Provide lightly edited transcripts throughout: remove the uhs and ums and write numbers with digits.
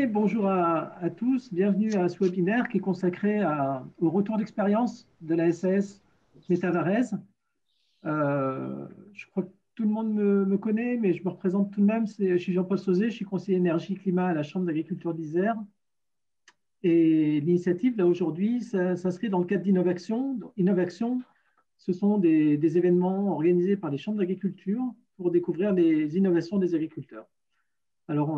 Bonjour à tous, bienvenue à ce webinaire qui est consacré au retour d'expérience de la SAS Métavarese. Je crois que tout le monde me connaît, mais je me représente tout de même. Je suis Jean-Paul Sauzet, je suis conseiller énergie-climat à la Chambre d'agriculture d'Isère. Et l'initiative, là, aujourd'hui, ça s'inscrit dans le cadre d'Innovation. Innovation, ce sont des événements organisés par les chambres d'agriculture pour découvrir les innovations des agriculteurs. Alors,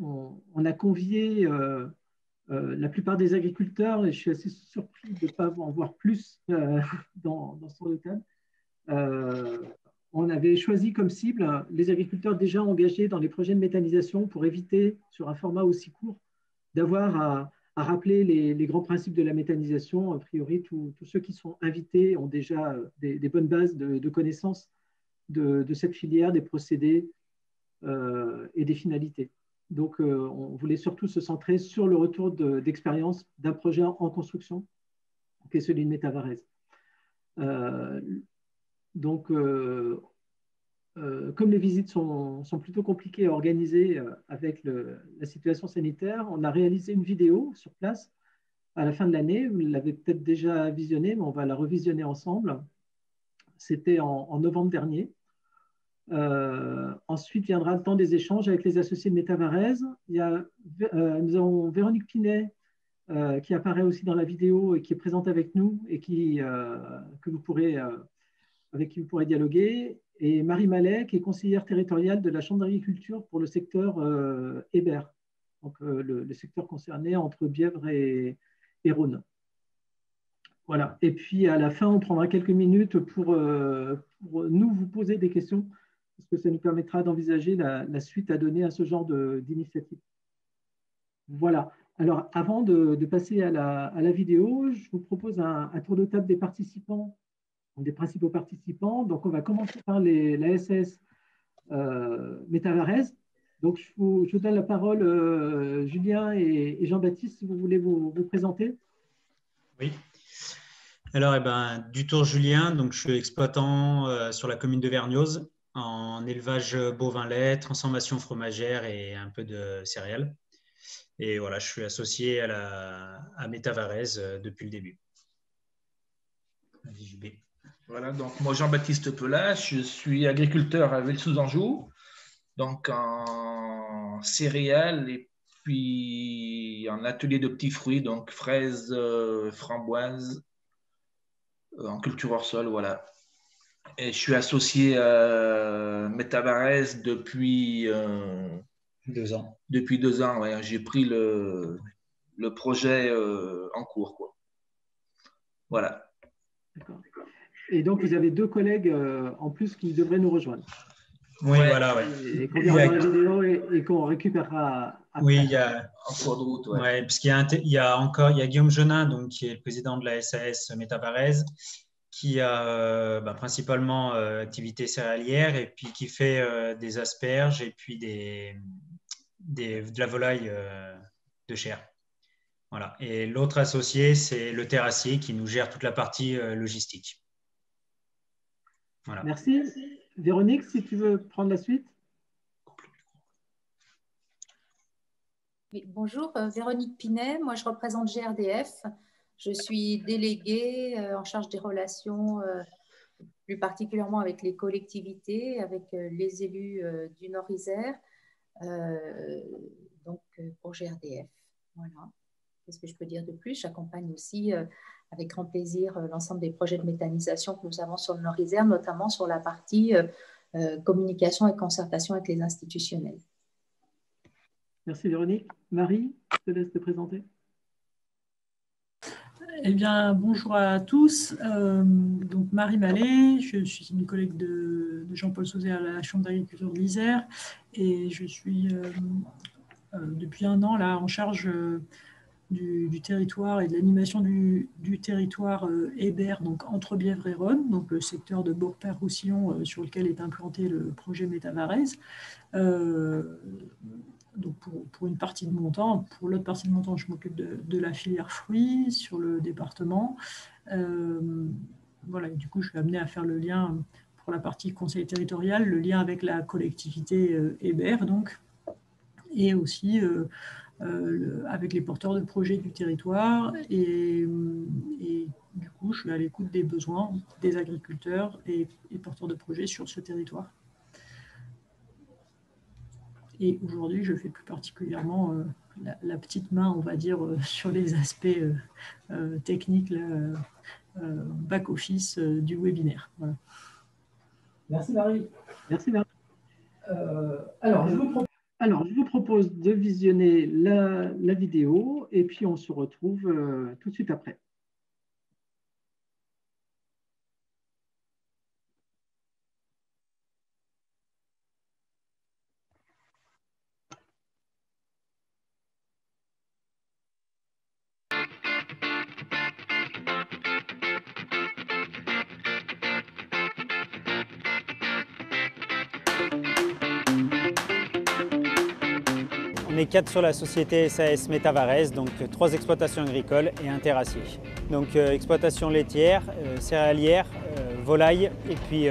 on a convié la plupart des agriculteurs, et je suis assez surpris de ne pas en voir plus dans ce tour de table. On avait choisi comme cible les agriculteurs déjà engagés dans les projets de méthanisation pour éviter, sur un format aussi court, d'avoir à rappeler les grands principes de la méthanisation. A priori, tous ceux qui sont invités ont déjà des bonnes bases de connaissances de cette filière, des procédés et des finalités. Donc, on voulait surtout se centrer sur le retour d'expérience d'un projet en construction, qui est celui de Métavarese. Donc, comme les visites sont plutôt compliquées à organiser avec la situation sanitaire, on a réalisé une vidéo sur place à la fin de l'année. Vous l'avez peut-être déjà visionnée, mais on va la revisionner ensemble. C'était en novembre dernier. Ensuite viendra le temps des échanges avec les associés de Métavarese. Nous avons Véronique Pinet qui apparaît aussi dans la vidéo et qui est présente avec nous et avec qui vous pourrez dialoguer. Et Marie Mallet, qui est conseillère territoriale de la Chambre d'agriculture pour le secteur Hébert, donc le secteur concerné entre Bièvre et Rhône. Voilà. Et puis à la fin, on prendra quelques minutes pour nous vous poser des questions, parce que ça nous permettra d'envisager la suite à donner à ce genre d'initiative. Voilà. Alors, avant de passer à la vidéo, je vous propose un tour de table des participants, des principaux participants. Donc, on va commencer par la SAS Métavarese. Donc, je vous donne la parole, Julien et Jean-Baptiste, si vous voulez vous présenter. Oui. Alors, du tour Julien, donc je suis exploitant sur la commune de Vergnoz en élevage bovin-lait, transformation fromagère et un peu de céréales. Et voilà, je suis associé à Métavarese depuis le début. Voilà, donc moi Jean-Baptiste Pelat, je suis agriculteur à Vels-sous-Anjou, donc en céréales et puis en atelier de petits fruits, donc fraises, framboises, en culture hors sol, voilà. Et je suis associé à Métavarese depuis 2 ans. Depuis 2 ans, ouais. J'ai pris le projet en cours, quoi. Voilà. D'accord. Et donc, vous avez 2 collègues en plus qui devraient nous rejoindre. Oui, voilà. Ouais. Et qu'on verra dans la vidéo et qu'on récupérera après. Oui, il y a en cours de route. Ouais. Ouais, parce qu'il y a Guillaume Genin, donc, qui est le président de la SAS Métavarese, qui a principalement activité céréalière et puis qui fait des asperges et puis de la volaille de chair. Voilà. Et l'autre associé, c'est le terrassier qui nous gère toute la partie logistique. Voilà. Merci. Véronique, si tu veux prendre la suite. Oui, bonjour, Véronique Pinet. Moi, je représente GRDF. Je suis déléguée en charge des relations, plus particulièrement avec les collectivités, avec les élus du Nord-Isère, donc pour GRDF. Voilà. Qu'est-ce que je peux dire de plus? J'accompagne aussi avec grand plaisir l'ensemble des projets de méthanisation que nous avons sur le Nord-Isère, notamment sur la partie communication et concertation avec les institutionnels. Merci Véronique. Marie, je te laisse te présenter. Eh bien, bonjour à tous. Donc, Marie Mallet, je suis une collègue de Jean-Paul Sauzet à la Chambre d'agriculture de l'Isère et je suis depuis 1 an là, en charge du territoire et de l'animation du territoire Hébert, donc entre Bièvre et Rhône, donc le secteur de Beaurepaire-Roussillon sur lequel est implanté le projet Métavarese. Donc pour une partie de mon temps. Pour l'autre partie de mon temps, je m'occupe de la filière fruits sur le département. Voilà, et du coup, je suis amenée à faire le lien pour la partie conseil territorial, le lien avec la collectivité Hébert, donc, et aussi avec les porteurs de projets du territoire. Et du coup, je suis à l'écoute des besoins des agriculteurs et porteurs de projets sur ce territoire. Et aujourd'hui, je fais plus particulièrement la petite main, on va dire, sur les aspects techniques, back-office du webinaire. Voilà. Merci Marie. Merci Marie. Alors, je vous propose de visionner la vidéo et puis on se retrouve tout de suite après. On est 4 sur la société SAS Métavares, donc 3 exploitations agricoles et un terrassier. Donc exploitation laitière, céréalière, volaille et puis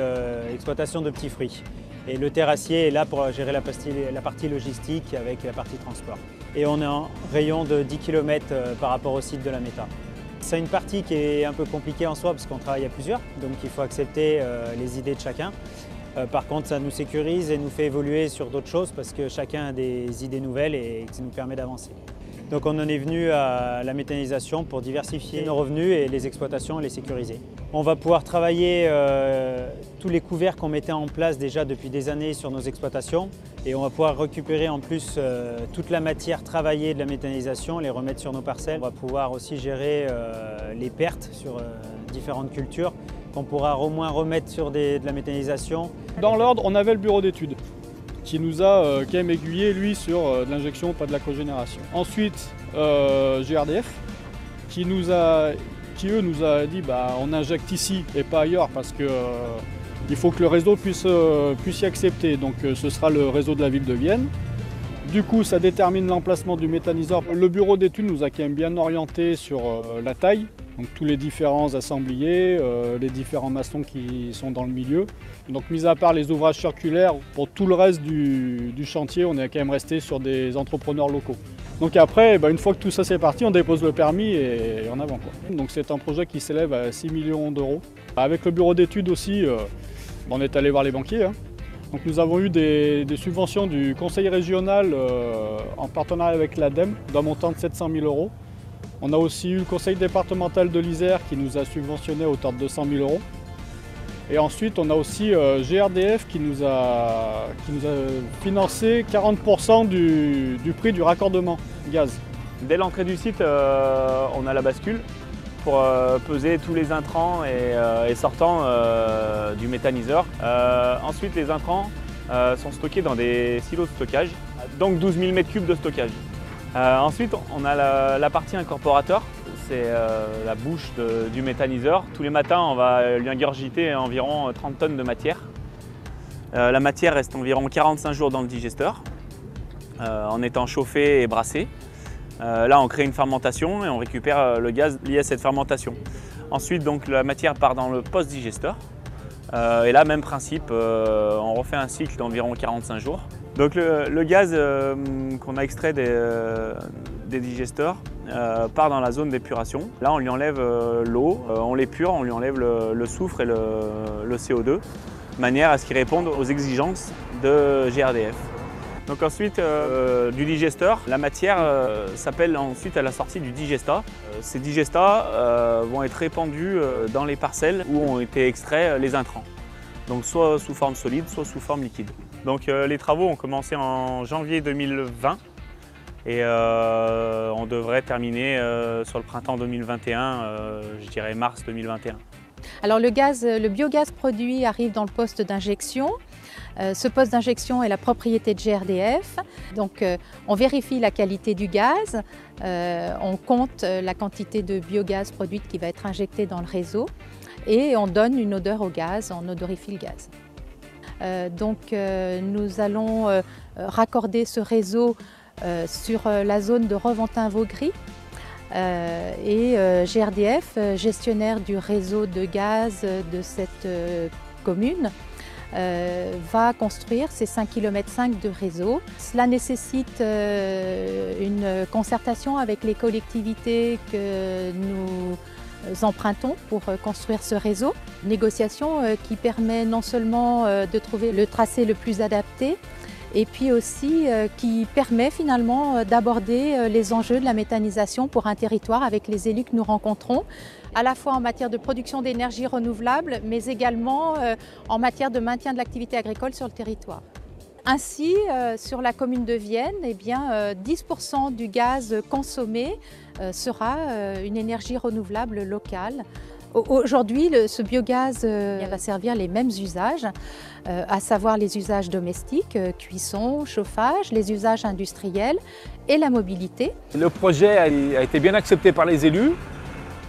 exploitation de petits fruits. Et le terrassier est là pour gérer la partie logistique avec la partie transport. Et on est en rayon de 10 km par rapport au site de la Méta. C'est une partie qui est un peu compliquée en soi parce qu'on travaille à plusieurs, donc il faut accepter les idées de chacun. Par contre, ça nous sécurise et nous fait évoluer sur d'autres choses parce que chacun a des idées nouvelles et ça nous permet d'avancer. Donc on en est venu à la méthanisation pour diversifier nos revenus et les exploitations et les sécuriser. On va pouvoir travailler tous les couverts qu'on mettait en place déjà depuis des années sur nos exploitations et on va pouvoir récupérer en plus toute la matière travaillée de la méthanisation, les remettre sur nos parcelles. On va pouvoir aussi gérer les pertes sur différentes cultures qu'on pourra au moins remettre sur de la méthanisation. Dans l'ordre, on avait le bureau d'études qui nous a quand même aiguillé, lui, sur de l'injection, pas de la cogénération. Ensuite, GRDF, qui eux nous a dit on injecte ici et pas ailleurs parce que il faut que le réseau puisse y accepter. Donc ce sera le réseau de la ville de Vienne. Du coup, ça détermine l'emplacement du méthaniseur. Le bureau d'études nous a quand même bien orienté sur la taille. Donc tous les différents assembliers, les différents maçons qui sont dans le milieu. Donc mis à part les ouvrages circulaires, pour tout le reste du chantier, on est quand même resté sur des entrepreneurs locaux. Donc après, une fois que tout ça c'est parti, on dépose le permis et en avant, quoi. Donc c'est un projet qui s'élève à 6 millions d'euros. Avec le bureau d'études aussi, on est allé voir les banquiers. Donc nous avons eu des subventions du conseil régional en partenariat avec l'ADEME d'un montant de 700 000 euros. On a aussi eu le conseil départemental de l'Isère qui nous a subventionné à hauteur de 200 000 euros. Et ensuite, on a aussi GRDF qui nous a financé 40% du prix du raccordement gaz. Dès l'entrée du site, on a la bascule pour peser tous les intrants et sortants du méthaniseur. Ensuite, les intrants sont stockés dans des silos de stockage, donc 12 000 m3 de stockage. Ensuite, on a la partie incorporateur, c'est la bouche du méthaniseur. Tous les matins, on va lui ingurgiter environ 30 tonnes de matière. La matière reste environ 45 jours dans le digesteur, en étant chauffée et brassée. Là, on crée une fermentation et on récupère le gaz lié à cette fermentation. Ensuite, donc, la matière part dans le post-digesteur. Et là, même principe, on refait un cycle d'environ 45 jours. Donc le gaz qu'on a extrait des digesteurs part dans la zone d'épuration. Là, on lui enlève l'eau, on l'épure, on lui enlève le soufre et le CO2, de manière à ce qu'il réponde aux exigences de GRDF. Donc ensuite, du digesteur, la matière s'appelle ensuite à la sortie du digestat. Ces digestats vont être répandus dans les parcelles où ont été extraits les intrants. Donc soit sous forme solide, soit sous forme liquide. Donc les travaux ont commencé en janvier 2020 et on devrait terminer sur le printemps 2021, je dirais mars 2021. Alors le biogaz produit arrive dans le poste d'injection. Ce poste d'injection est la propriété de GRDF. Donc on vérifie la qualité du gaz, on compte la quantité de biogaz produite qui va être injectée dans le réseau et on donne une odeur au gaz, on odorifie le gaz. Nous allons raccorder ce réseau sur la zone de Reventin-Vaugris et GRDF, gestionnaire du réseau de gaz de cette commune, va construire ces 5,5 km de réseau. Cela nécessite une concertation avec les collectivités que nous empruntons pour construire ce réseau. Négociation qui permet non seulement de trouver le tracé le plus adapté, et puis aussi qui permet finalement d'aborder les enjeux de la méthanisation pour un territoire avec les élus que nous rencontrons, à la fois en matière de production d'énergie renouvelable, mais également en matière de maintien de l'activité agricole sur le territoire. Ainsi, sur la commune de Vienne, 10% du gaz consommé sera une énergie renouvelable locale. Aujourd'hui, ce biogaz va servir les mêmes usages, à savoir les usages domestiques, cuisson, chauffage, les usages industriels et la mobilité. Le projet a été bien accepté par les élus.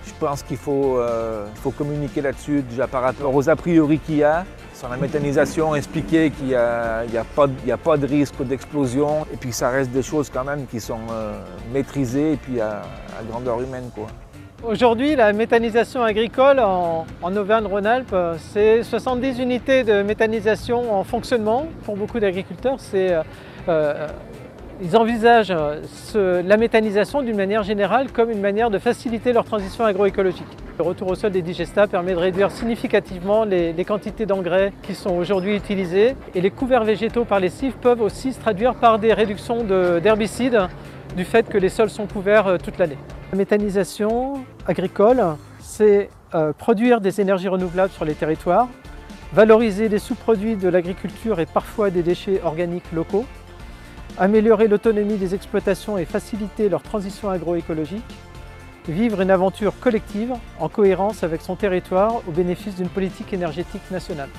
Je pense qu'il faut communiquer là-dessus déjà par rapport aux a priori qu'il y a sur la méthanisation, expliquer qu'il n'y a pas de risque d'explosion et puis que ça reste des choses quand même qui sont maîtrisées et puis à grandeur humaine, quoi. Aujourd'hui, la méthanisation agricole en Auvergne-Rhône-Alpes, c'est 70 unités de méthanisation en fonctionnement. Pour beaucoup d'agriculteurs, ils envisagent la méthanisation d'une manière générale comme une manière de faciliter leur transition agroécologique. Le retour au sol des digestats permet de réduire significativement les quantités d'engrais qui sont aujourd'hui utilisées. Et les couverts végétaux par lessive peuvent aussi se traduire par des réductions d'herbicides du fait que les sols sont couverts toute l'année. La méthanisation agricole, c'est produire des énergies renouvelables sur les territoires, valoriser les sous-produits de l'agriculture et parfois des déchets organiques locaux, améliorer l'autonomie des exploitations et faciliter leur transition agroécologique, vivre une aventure collective en cohérence avec son territoire au bénéfice d'une politique énergétique nationale.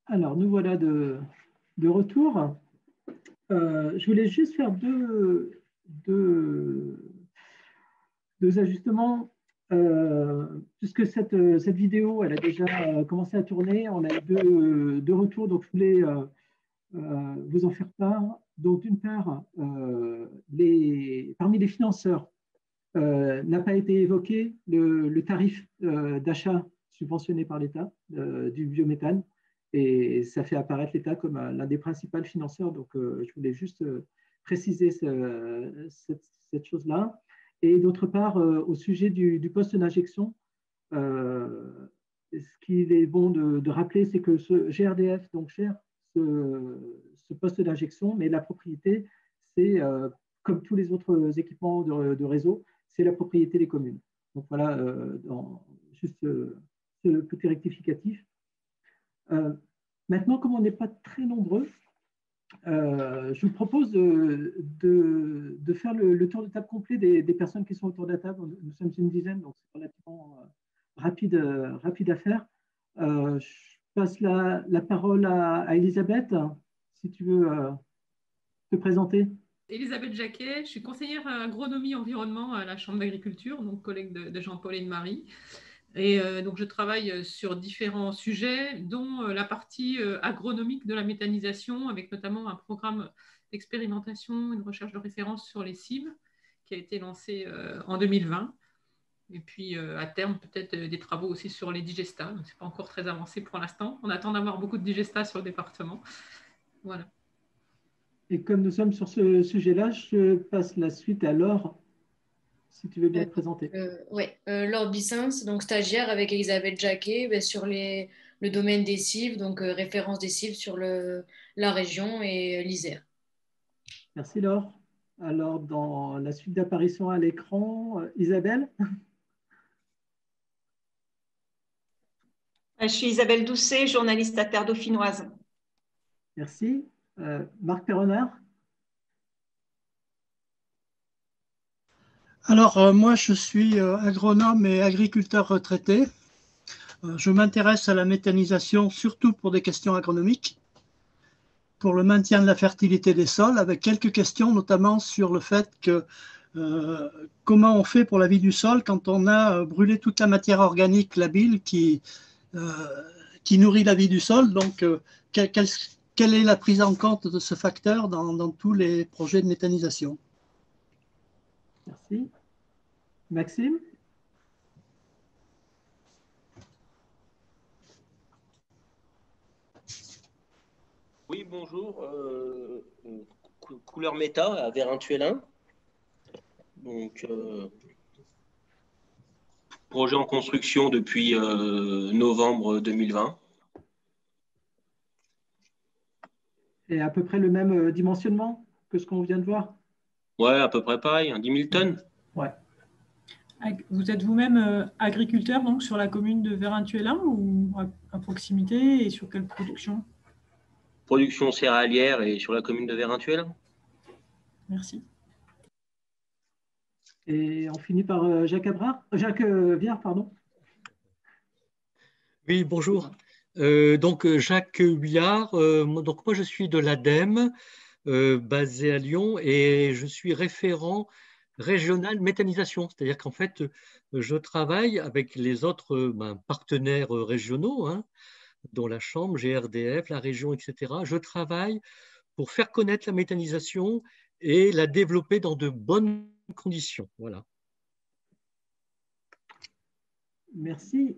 Alors, nous voilà de retour. Je voulais juste faire deux ajustements. Puisque cette vidéo, elle a déjà commencé à tourner, on a eu deux retours, donc je voulais vous en faire part. Donc, d'une part, parmi les financeurs, n'a pas été évoqué le tarif d'achat subventionné par l'État du biométhane. Et ça fait apparaître l'État comme l'un des principaux financeurs. Donc, je voulais juste préciser cette chose-là. Et d'autre part, au sujet du poste d'injection, ce qu'il est bon de rappeler, c'est que ce GRDF donc, gère ce poste d'injection, mais la propriété, c'est, comme tous les autres équipements de réseau, c'est la propriété des communes. Donc voilà, juste ce petit rectificatif. Maintenant, comme on n'est pas très nombreux, je vous propose de faire le tour de table complet des personnes qui sont autour de la table. Nous sommes une dizaine, donc c'est relativement rapide à faire. Je passe la parole à Elisabeth, si tu veux te présenter. Elisabeth Jacquet, je suis conseillère agronomie environnement à la Chambre d'agriculture, donc collègue de Jean-Paul et de Marie. Et donc, je travaille sur différents sujets, dont la partie agronomique de la méthanisation, avec notamment un programme d'expérimentation, une recherche de référence sur les cibles, qui a été lancé en 2020. Et puis, à terme, peut-être des travaux aussi sur les digestats. Ce n'est pas encore très avancé pour l'instant. On attend d'avoir beaucoup de digestats sur le département. Voilà. Et comme nous sommes sur ce sujet-là, je passe la suite à Laure. Si tu veux bien te présenter. Oui, Laure Bissens, donc stagiaire avec Elisabeth Jacquet sur le domaine des cives, donc référence des cives sur la région et l'Isère. Merci Laure. Alors, dans la suite d'apparition à l'écran, Isabelle. Je suis Isabelle Doucet, journaliste à Terre Dauphinoise. Merci. Marc Perronard. Alors, moi, je suis agronome et agriculteur retraité. Je m'intéresse à la méthanisation surtout pour des questions agronomiques, pour le maintien de la fertilité des sols, avec quelques questions, notamment sur le fait que comment on fait pour la vie du sol quand on a brûlé toute la matière organique labile qui nourrit la vie du sol. Donc, quelle est la prise en compte de ce facteur dans tous les projets de méthanisation? Merci. Maxime? Oui, bonjour. Couleur méta à Vérintuelin. Donc, projet en construction depuis novembre 2020. Et à peu près le même dimensionnement que ce qu'on vient de voir? Ouais, à peu près pareil, 10 000 tonnes. Ouais. Vous êtes vous-même agriculteur donc, sur la commune de Vérintuelin ou à proximité et sur quelle production? Production céréalière et sur la commune de Vérintuelin. Merci. Et on finit par Jacques Viard, pardon. Oui, bonjour. Donc Jacques Huillard, donc moi je suis de l'ADEME, basé à Lyon, et je suis référent régional méthanisation. C'est-à-dire qu'en fait, je travaille avec les autres partenaires régionaux, hein, dont la Chambre, GRDF, la région, etc. Je travaille pour faire connaître la méthanisation et la développer dans de bonnes conditions. Voilà. Merci.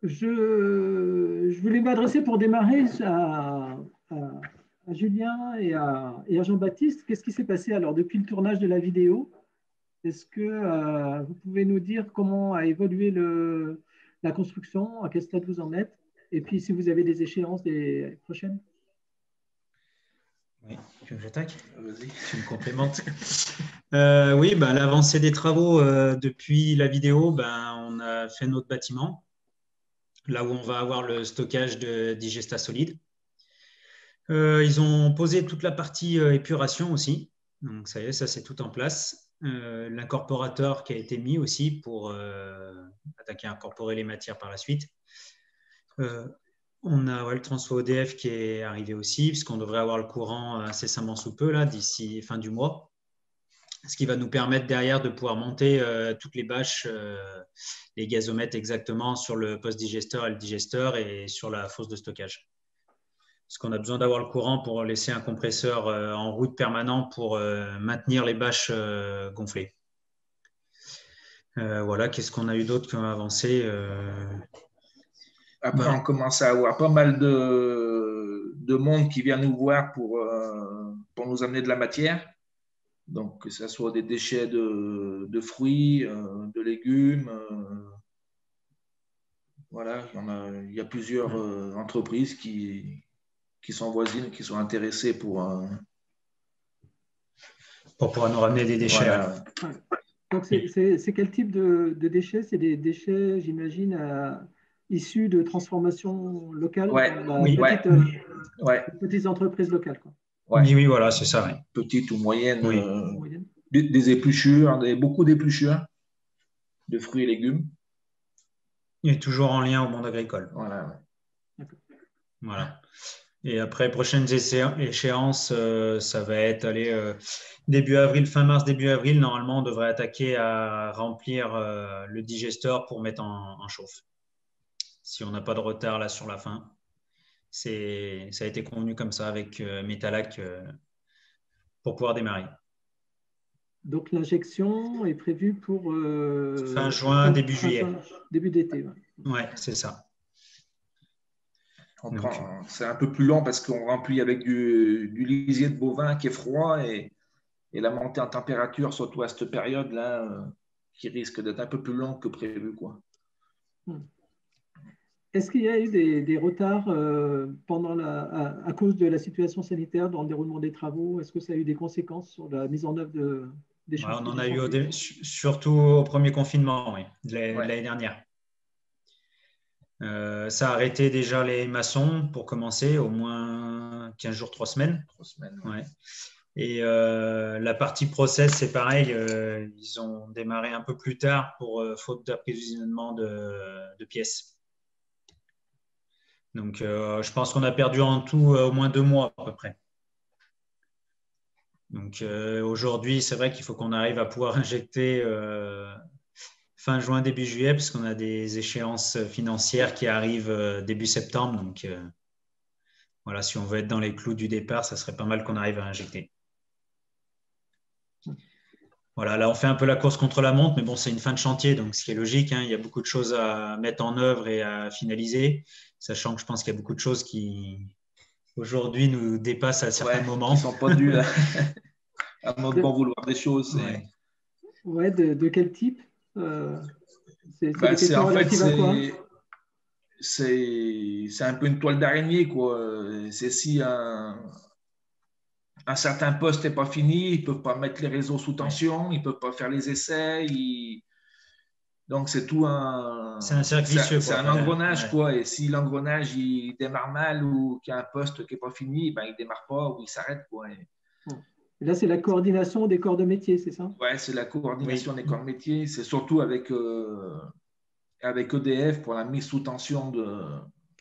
Je voulais m'adresser pour démarrer à Julien et à Jean-Baptiste. Qu'est-ce qui s'est passé alors depuis le tournage de la vidéo? Est-ce que vous pouvez nous dire comment a évolué la construction, à quel stade vous en êtes, et puis si vous avez des échéances des prochaines? Oui, tu veux que j'attaque? Vas-y, tu me complémentes. Oui, l'avancée des travaux depuis la vidéo, on a fait notre bâtiment, là où on va avoir le stockage de digesta solide. Ils ont posé toute la partie épuration aussi, donc ça y est, ça c'est tout en place. L'incorporateur qui a été mis aussi pour attaquer à incorporer les matières par la suite. On a le transfert EDF qui est arrivé aussi, puisqu'on devrait avoir le courant incessamment sous peu, là, d'ici fin du mois. Ce qui va nous permettre derrière de pouvoir monter toutes les bâches, les gazomètres exactement sur le post-digesteur et le digesteur et sur la fosse de stockage. Parce qu'on a besoin d'avoir le courant pour laisser un compresseur en route permanent pour maintenir les bâches gonflées. Voilà, qu'est-ce qu'on a eu d'autre qui ont avancé Après, on commence à avoir pas mal de monde qui vient nous voir pour nous amener de la matière. Donc, que ce soit des déchets de fruits, de légumes. Voilà, il y a plusieurs entreprises qui sont voisines, qui sont intéressées pour pouvoir nous ramener des déchets. Voilà. Donc, c'est quel type de déchets? C'est des déchets, j'imagine, issus de transformation locale, petites entreprises locales, quoi. Ouais. Oui, voilà, c'est ça. Oui. Petites ou moyennes, des épluchures, beaucoup d'épluchures de fruits et légumes. Et toujours en lien au monde agricole. Voilà. Voilà. Et après, prochaines échéances, ça va être début avril, fin mars, début avril. Normalement, on devrait attaquer à remplir le digesteur pour mettre en chauffe. Si on n'a pas de retard là sur la fin. Ça a été convenu comme ça avec Metalac pour pouvoir démarrer. Donc l'injection est prévue pour fin juin, début juillet. Début d'été. Ouais, c'est ça. C'est un peu plus lent parce qu'on remplit avec du lisier de bovin qui est froid et la montée en température, surtout à cette période-là, qui risque d'être un peu plus longue que prévu, quoi. Est-ce qu'il y a eu des retards à cause de la situation sanitaire dans le déroulement des travaux? Est-ce que ça a eu des conséquences sur la mise en œuvre des choses? On en a eu surtout au premier confinement, de l'année dernière. Ça a arrêté déjà les maçons pour commencer, au moins 15 jours, 3 semaines. 3 semaines. Ouais. Et la partie process, c'est pareil, ils ont démarré un peu plus tard pour faute d'approvisionnement de pièces. Donc, je pense qu'on a perdu en tout au moins 2 mois à peu près. Donc aujourd'hui, c'est vrai qu'il faut qu'on arrive à pouvoir injecter fin juin, début juillet, parce qu'on a des échéances financières qui arrivent début septembre. Donc voilà, si on veut être dans les clous du départ, ça serait pas mal qu'on arrive à injecter. Voilà, là on fait un peu la course contre la montre, mais bon, c'est une fin de chantier, donc ce qui est logique, hein, il y a beaucoup de choses à mettre en œuvre et à finaliser, sachant que je pense qu'il y a beaucoup de choses qui aujourd'hui nous dépassent à certains moments. Qui ne sont pas dues à notre bon vouloir des choses. Ouais, de quel type c'est en fait, c'est un peu une toile d'araignée, quoi. C'est si un certain poste n'est pas fini, ils ne peuvent pas mettre les réseaux sous tension, ils ne peuvent pas faire les essais. Donc, c'est tout un... C'est un cercle vicieux. C'est un engrenage, quoi. Et si l'engrenage il démarre mal ou qu'il y a un poste qui n'est pas fini, ben, il ne démarre pas ou il s'arrête, quoi. Et là, c'est la coordination des corps de métier, c'est ça? Oui, c'est la coordination des corps de métier. C'est surtout avec EDF pour la mise sous tension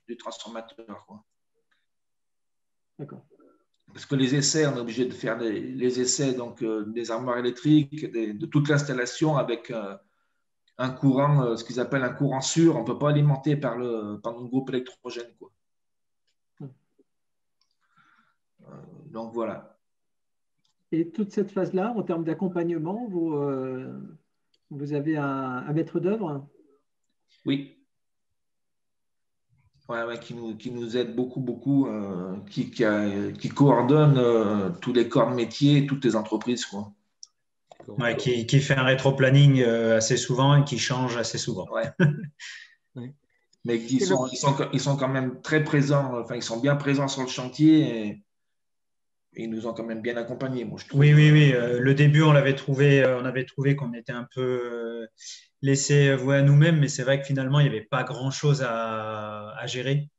du transformateur, quoi. D'accord. Parce que les essais, on est obligé de faire les essais donc, des armoires électriques, de toute l'installation avec un courant, ce qu'ils appellent un courant sûr. On ne peut pas alimenter par notre groupe électrogène, quoi. Donc voilà. Et toute cette phase-là, en termes d'accompagnement, vous avez un maître d'œuvre? Oui. Ouais, qui nous aide beaucoup, qui coordonne tous les corps de métier, toutes les entreprises, quoi. Ouais, qui fait un rétro-planning assez souvent et qui change assez souvent. Ouais. Mais ils sont quand même très présents, enfin, ils sont bien présents sur le chantier et ils nous ont quand même bien accompagnés, moi, je trouve. Oui. Le début, on avait trouvé qu'on était un peu laissé vouer à nous-mêmes, mais c'est vrai que finalement, il n'y avait pas grand-chose à gérer,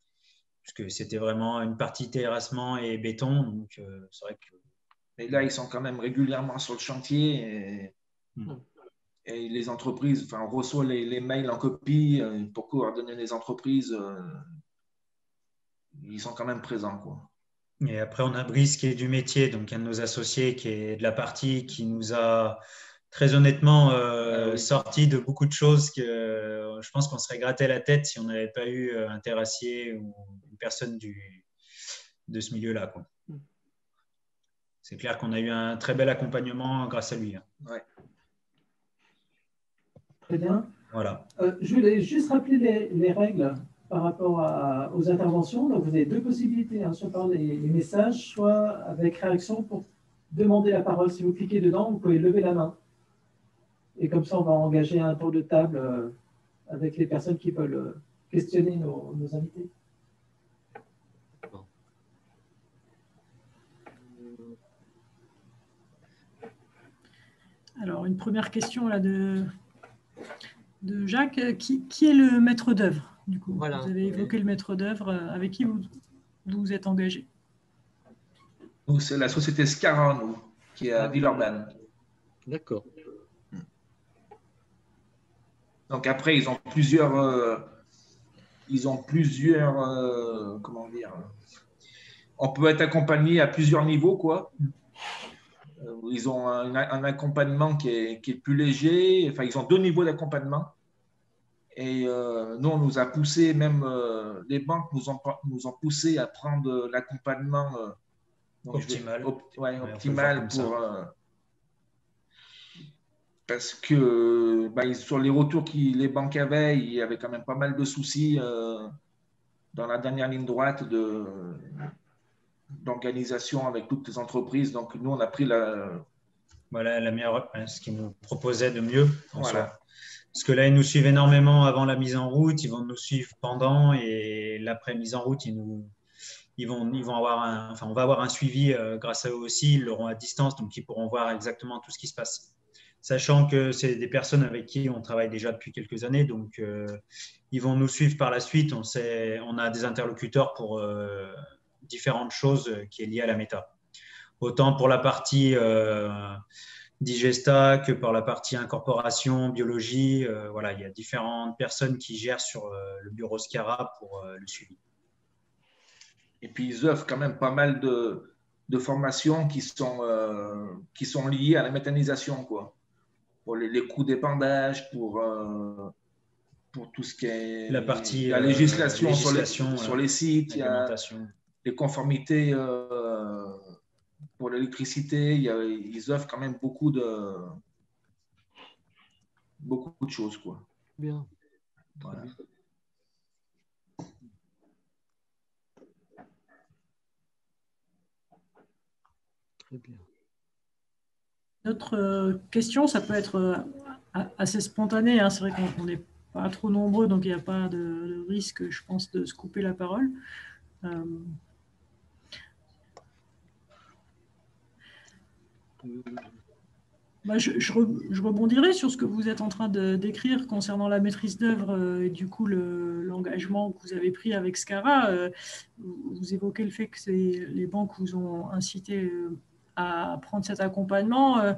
puisque c'était vraiment une partie terrassement et béton. Donc, c'est vrai que... Et là, ils sont quand même régulièrement sur le chantier et les entreprises, enfin, on reçoit les mails en copie pour coordonner les entreprises. Ils sont quand même présents, quoi. Et après, on a Brice qui est du métier, donc un de nos associés qui est de la partie, qui nous a très honnêtement sorti de beaucoup de choses que je pense qu'on serait gratté la tête si on n'avait pas eu un terrassier ou une personne de ce milieu-là, quoi. C'est clair qu'on a eu un très bel accompagnement grâce à lui. Ouais. Très bien. Voilà. Je voulais juste rappeler les règles par rapport aux interventions. Donc, vous avez deux possibilités, hein, soit par les messages, soit avec réaction pour demander la parole. Si vous cliquez dedans, vous pouvez lever la main. Et comme ça, on va engager un tour de table avec les personnes qui veulent questionner nos invités. Alors, une première question là de Jacques. Qui est le maître d'œuvre, du coup? Voilà. Vous avez évoqué le maître d'œuvre. Avec qui vous êtes engagé? Nous, c'est la société Scara, nous, qui est à Villeurbanne. D'accord. Donc après, ils ont plusieurs comment dire, on peut être accompagné à plusieurs niveaux, quoi. Ils ont un accompagnement qui est plus léger. Enfin, ils ont deux niveaux d'accompagnement. Et nous, on nous a poussé, même les banques nous ont poussé à prendre l'accompagnement optimal. Optimal pour... parce que sur les retours que les banques avaient, il y avait quand même pas mal de soucis dans la dernière ligne droite d'organisation avec toutes les entreprises. Donc, nous, on a pris la meilleure, ce qu'ils nous proposaient de mieux. Voilà. Parce que là, ils nous suivent énormément avant la mise en route, ils vont nous suivre pendant et l'après mise en route, on va avoir un suivi grâce à eux aussi. Ils l'auront à distance, donc ils pourront voir exactement tout ce qui se passe. Sachant que c'est des personnes avec qui on travaille déjà depuis quelques années, donc ils vont nous suivre par la suite. On a des interlocuteurs pour différentes choses qui est liées à la méta. Autant pour la partie digesta que pour la partie incorporation, biologie. Voilà, il y a différentes personnes qui gèrent sur le bureau Scara pour le suivi. Et puis, ils offrent quand même pas mal de formations qui sont liées à la méthanisation, quoi. Pour les coûts d'épandage, pour tout ce qui est la partie la législation sur les sites, il y a les conformités pour l'électricité, ils offrent quand même beaucoup de choses, quoi. Bien. Voilà. Très bien. Notre question, ça peut être assez spontané, hein. C'est vrai qu'on n'est pas trop nombreux, donc il n'y a pas de risque, je pense, de se couper la parole. Je rebondirai sur ce que vous êtes en train de décrire concernant la maîtrise d'œuvre et du coup l'engagement que vous avez pris avec SCARA. Vous évoquez le fait que les banques vous ont incité à prendre cet accompagnement.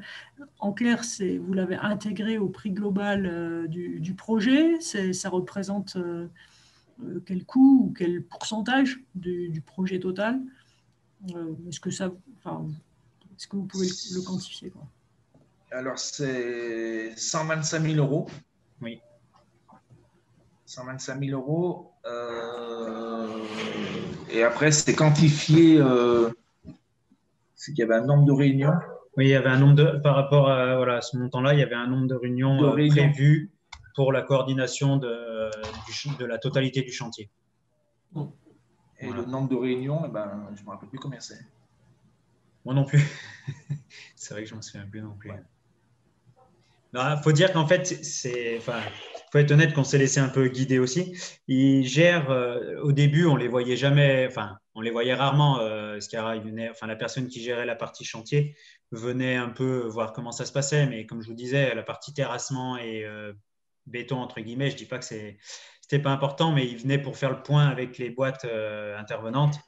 En clair, vous l'avez intégré au prix global du projet. Ça représente quel coût ou quel pourcentage du projet total? Est-ce que vous pouvez le quantifier, quoi? Alors, c'est 125 000 euros. Oui. 125 000 euros. Et après, c'est quantifié. C'est qu'il y avait un nombre de réunions. Oui, il y avait un nombre par rapport à ce montant-là, il y avait un nombre de réunions prévues pour la coordination de la totalité du chantier. Et le nombre de réunions, je ne me rappelle plus combien c'est. Moi non plus. C'est vrai que je ne me souviens plus non plus. Ouais. Il faut dire qu'en fait, il faut être honnête qu'on s'est laissé un peu guider aussi. Ils gèrent, au début, on les voyait jamais, on les voyait rarement. SCARA, la personne qui gérait la partie chantier venait un peu voir comment ça se passait. Mais comme je vous disais, la partie terrassement et béton, entre guillemets, je ne dis pas que c'était pas important, mais ils venaient pour faire le point avec les boîtes intervenantes,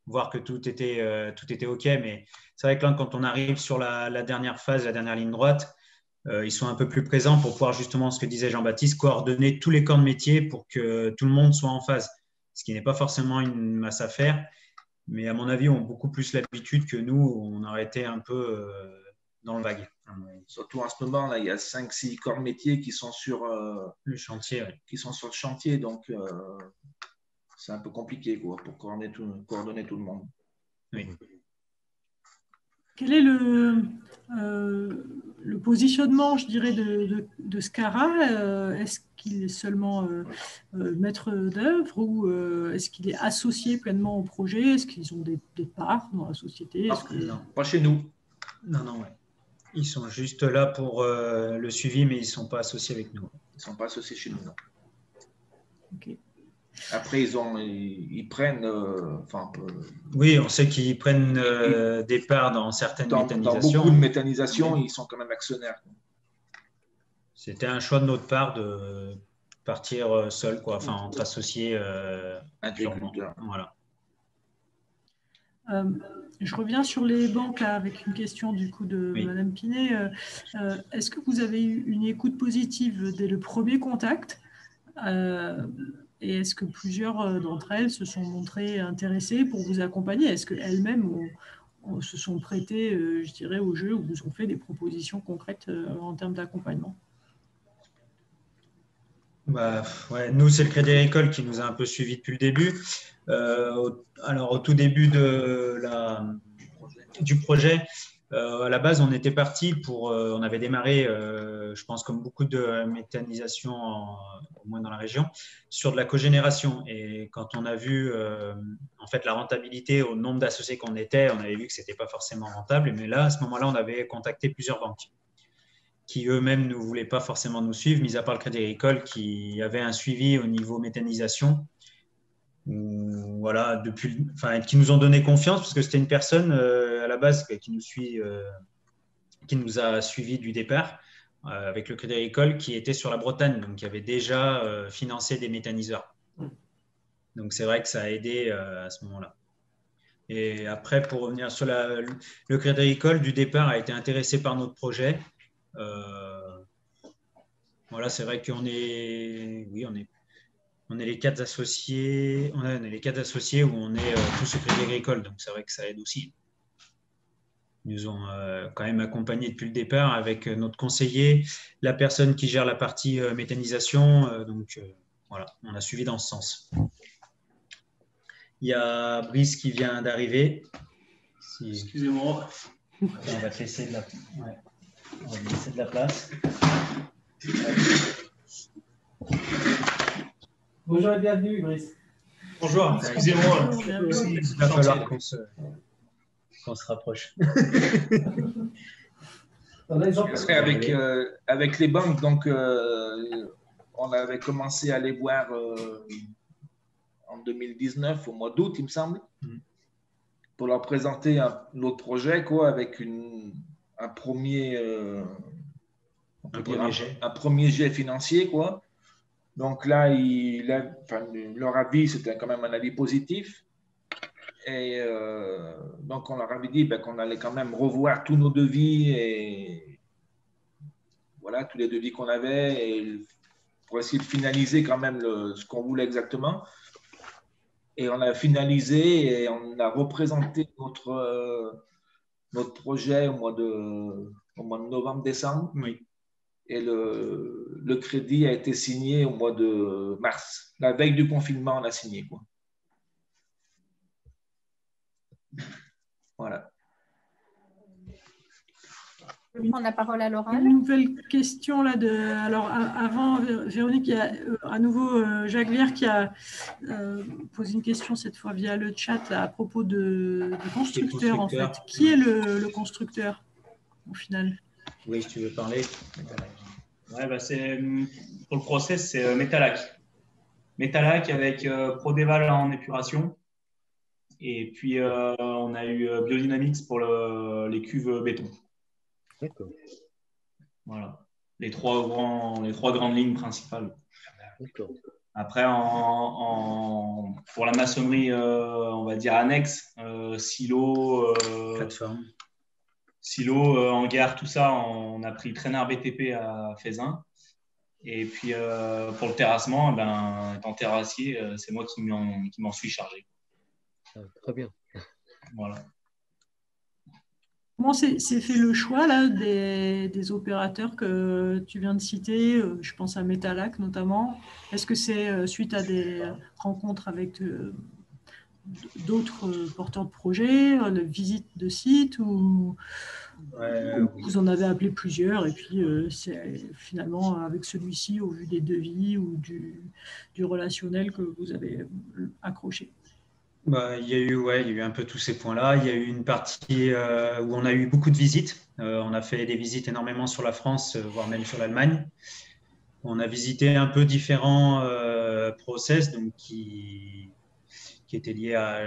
voir que tout était OK. Mais c'est vrai que là, quand on arrive sur la dernière phase, la dernière ligne droite, ils sont un peu plus présents pour pouvoir justement, ce que disait Jean-Baptiste, coordonner tous les corps de métier pour que tout le monde soit en phase. Ce qui n'est pas forcément une masse à faire, mais à mon avis, ont beaucoup plus l'habitude que nous. On aurait été un peu dans le vague. Surtout en ce moment, là, il y a 5-6 corps de métier qui sont sur le chantier. Ouais. Qui sont sur le chantier, donc c'est un peu compliqué, quoi, pour coordonner tout le monde. Oui. Quel est le positionnement, je dirais, de SCARA? Est-ce qu'il est seulement maître d'œuvre ou est-ce qu'il est associé pleinement au projet? Est-ce qu'ils ont des parts dans la société? Non, pas chez nous. Non, ouais. Ils sont juste là pour le suivi, mais ils ne sont pas associés avec nous. Ils ne sont pas associés chez nous, non. Ok. Après, ils prennent. Oui, on sait qu'ils prennent des parts dans certaines méthanisations. Dans beaucoup de méthanisations, ils sont quand même actionnaires. C'était un choix de notre part de partir seul, quoi. Entre associés agriculteurs. Voilà. Je reviens sur les banques là, avec une question du coup de Madame Pinet. Est-ce que vous avez eu une écoute positive dès le premier contact? Et est-ce que plusieurs d'entre elles se sont montrées intéressées pour vous accompagner? Est-ce qu'elles-mêmes se sont prêtées, je dirais, au jeu ou vous ont fait des propositions concrètes en termes d'accompagnement? Nous, c'est le Crédit Agricole qui nous a un peu suivis depuis le début. Alors, au tout début du projet, à la base, on était parti on avait démarré, je pense, comme beaucoup de méthanisation, au moins dans la région, sur de la cogénération. Et quand on a vu en fait la rentabilité au nombre d'associés qu'on était, on avait vu que ce n'était pas forcément rentable. Mais là, à ce moment-là, on avait contacté plusieurs banques qui eux-mêmes ne voulaient pas forcément nous suivre, mis à part le Crédit Agricole qui avait un suivi au niveau méthanisation. Voilà, qui nous ont donné confiance parce que c'était une personne à la base qui nous a suivis du départ avec le Crédit Agricole qui était sur la Bretagne, donc qui avait déjà financé des méthaniseurs. Donc c'est vrai que ça a aidé à ce moment-là. Et après, pour revenir sur le Crédit Agricole du départ a été intéressé par notre projet. Voilà, c'est vrai qu'on est les 4 associés. On est les 4 associés où on est tous au Crédit Agricole, donc c'est vrai que ça aide aussi. Ils nous ont quand même accompagnés depuis le départ avec notre conseiller, la personne qui gère la partie méthanisation. Donc, voilà, on a suivi dans ce sens. Il y a Brice qui vient d'arriver. Excusez-moi. On va te laisser de la place. Bonjour et bienvenue, Brice. Bonjour, excusez-moi. Il va falloir qu'on se rapproche. Avec les banques, donc, on avait commencé à les voir en 2019, au mois d'août, il me semble, pour leur présenter notre projet, quoi, avec un premier jet financier, quoi. Donc là, leur avis, c'était quand même un avis positif. Et donc, on leur avait dit qu'on allait quand même revoir tous nos devis et voilà, tous les devis qu'on avait et pour essayer de finaliser quand même ce qu'on voulait exactement. Et on a finalisé et on a représenté notre projet au mois de novembre-décembre. Oui. Et le crédit a été signé au mois de mars. La veille du confinement, on a signé, quoi. Voilà. Je vais prendre la parole à l'oral. Une nouvelle question là alors avant Véronique, il y a à nouveau Jacques Vière qui a posé une question cette fois via le chat à propos du constructeur en fait. Qui est le constructeur au final? Oui, si tu veux parler. Ouais, pour le process, c'est Metalac. Metalac avec Prodeval en épuration. Et puis, on a eu Biodynamics pour les cuves béton. D'accord. Voilà. Les trois grandes lignes principales. D'accord. Après, pour la maçonnerie, on va dire annexe, silo, plateforme. Silo, hangar, tout ça, on a pris Traînard BTP à Faisin. Et puis, pour le terrassement, étant terrassier, c'est moi qui m'en suis chargé. Ah, très bien. Voilà. Comment s'est fait le choix là, des opérateurs que tu viens de citer? Je pense à Metalac notamment. Est-ce que c'est suite à des rencontres avec d'autres porteurs de projets, de visites de sites ou vous en avez appelé plusieurs et puis c'est finalement avec celui-ci, au vu des devis ou du relationnel que vous avez accroché? Il y a eu un peu tous ces points-là. Il y a eu une partie où on a eu beaucoup de visites. On a fait des visites énormément sur la France, voire même sur l'Allemagne. On a visité un peu différents process donc qui étaient liés à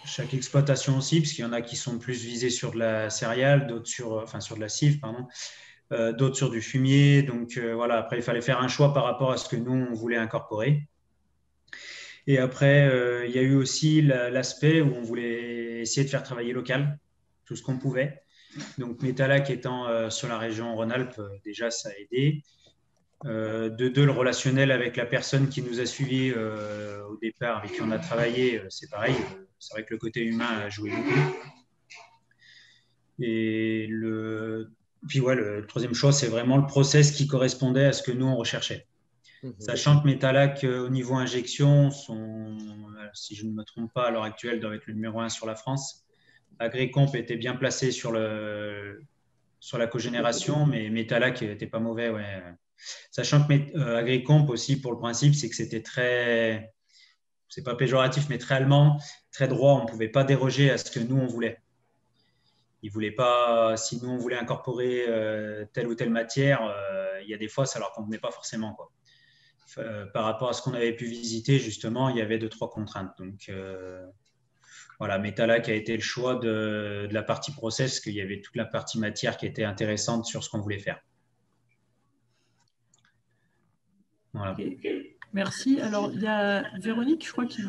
chaque exploitation aussi, parce qu'il y en a qui sont plus visés sur de la céréale, d'autres sur de la cive, pardon, d'autres sur du fumier. Donc voilà, après il fallait faire un choix par rapport à ce que nous on voulait incorporer. Et après, il y a eu aussi l'aspect où on voulait essayer de faire travailler local, tout ce qu'on pouvait. Donc, Metalac étant sur la région Rhône-Alpes, déjà, ça a aidé. De deux, le relationnel avec la personne qui nous a suivis au départ, avec qui on a travaillé, c'est pareil. C'est vrai que le côté humain a joué beaucoup. Et puis, le troisième choix, c'est vraiment le process qui correspondait à ce que nous, on recherchait. Sachant que Metalac, au niveau injection, si je ne me trompe pas, à l'heure actuelle, doit être le numéro 1 sur la France. Agricomp était bien placé sur la cogénération, mais Metalac n'était pas mauvais. Ouais. Sachant que Agricomp aussi, pour le principe, c'est que c'était très, c'est pas péjoratif, mais très allemand, très droit. On ne pouvait pas déroger à ce que nous, on voulait. Ils voulaient pas, si nous, on voulait incorporer telle ou telle matière, il y a des fois, ça ne leur convenait pas forcément, quoi. Par rapport à ce qu'on avait pu visiter, justement, il y avait 2-3 contraintes. Donc, voilà, Metalac a été le choix de la partie process, parce qu'il y avait toute la partie matière qui était intéressante sur ce qu'on voulait faire. Voilà. Okay. Merci. Alors, il y a Véronique, je crois, qui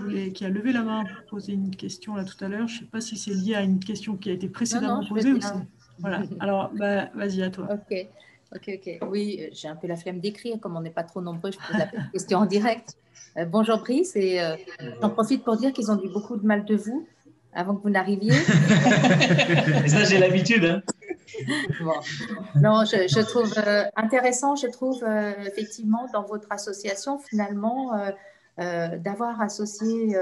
a levé la main pour poser une question là tout à l'heure. Je ne sais pas si c'est lié à une question qui a été précédemment posée ou c'est... Voilà. Alors, vas-y, à toi. Ok. Oui, j'ai un peu la flemme d'écrire. Comme on n'est pas trop nombreux, je pose la question en direct. Bonjour Brice, et j'en profite pour dire qu'ils ont dit beaucoup de mal de vous. avant que vous n'arriviez. Et ça, j'ai l'habitude. Hein. Bon. Non, je trouve intéressant, je trouve effectivement dans votre association finalement d'avoir associé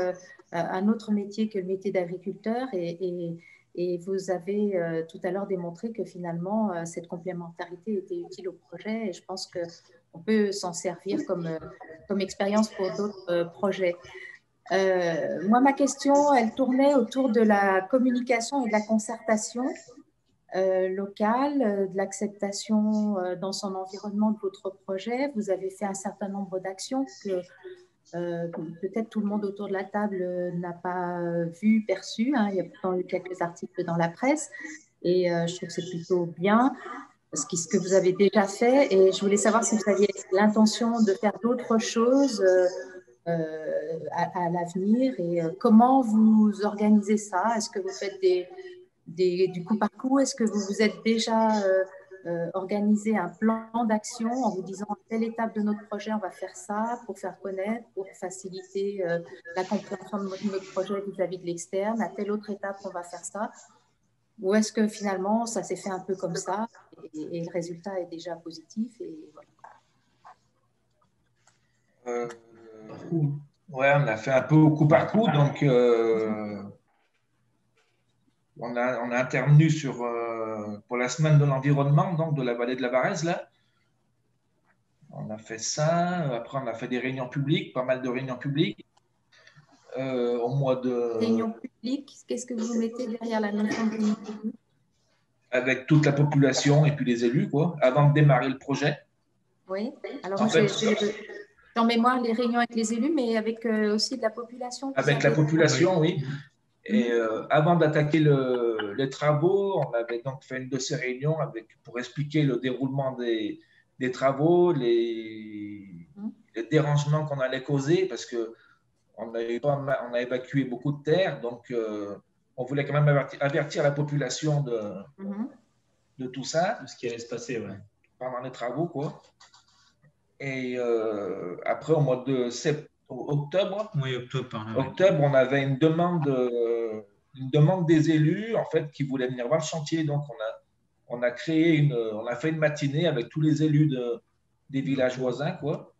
un autre métier que le métier d'agriculteur et vous avez tout à l'heure démontré que finalement cette complémentarité était utile au projet et je pense qu'on peut s'en servir comme expérience pour d'autres projets. Moi, ma question, elle tournait autour de la communication et de la concertation locale, de l'acceptation dans son environnement de votre projet. Vous avez fait un certain nombre d'actions que peut-être tout le monde autour de la table n'a pas vu, perçu. Hein. Il y a pourtant eu quelques articles dans la presse et je trouve que c'est plutôt bien ce que vous avez déjà fait. Et je voulais savoir si vous aviez l'intention de faire d'autres choses à l'avenir et comment vous organisez ça. Est-ce que vous faites du coup par coup? Est-ce que vous vous êtes déjà organisé un plan d'action en vous disant à telle étape de notre projet, on va faire ça pour faire connaître, pour faciliter la compréhension de notre projet vis-à-vis de l'externe, à telle autre étape, on va faire ça? Ou est-ce que finalement, ça s'est fait un peu comme ça et le résultat est déjà positif et voilà. Ouais, on a fait un peu au coup par coup, donc on a intervenu pour la semaine de l'environnement, donc de la vallée de la Varèse, là. On a fait ça, après on a fait des réunions publiques, pas mal de réunions publiques. Au mois de... Réunions publiques, qu'est-ce que vous mettez derrière la notion de réunion publique? Avec toute la population et puis les élus, quoi, avant de démarrer le projet. Oui, alors moi j'ai en mémoire les réunions avec les élus, mais avec aussi de la population. Avec la population, oui. Et avant d'attaquer les travaux, on avait donc fait une de ces réunions pour expliquer le déroulement des travaux, les dérangements qu'on allait causer, parce qu'on a évacué beaucoup de terre, donc on voulait quand même avertir la population de tout ça. De ce qui allait se passer, ouais. Pendant les travaux, quoi. Et après, au mois de octobre, on avait une demande des élus en fait qui voulaient venir voir le chantier. Donc on a fait une matinée avec tous les élus des villages voisins, quoi,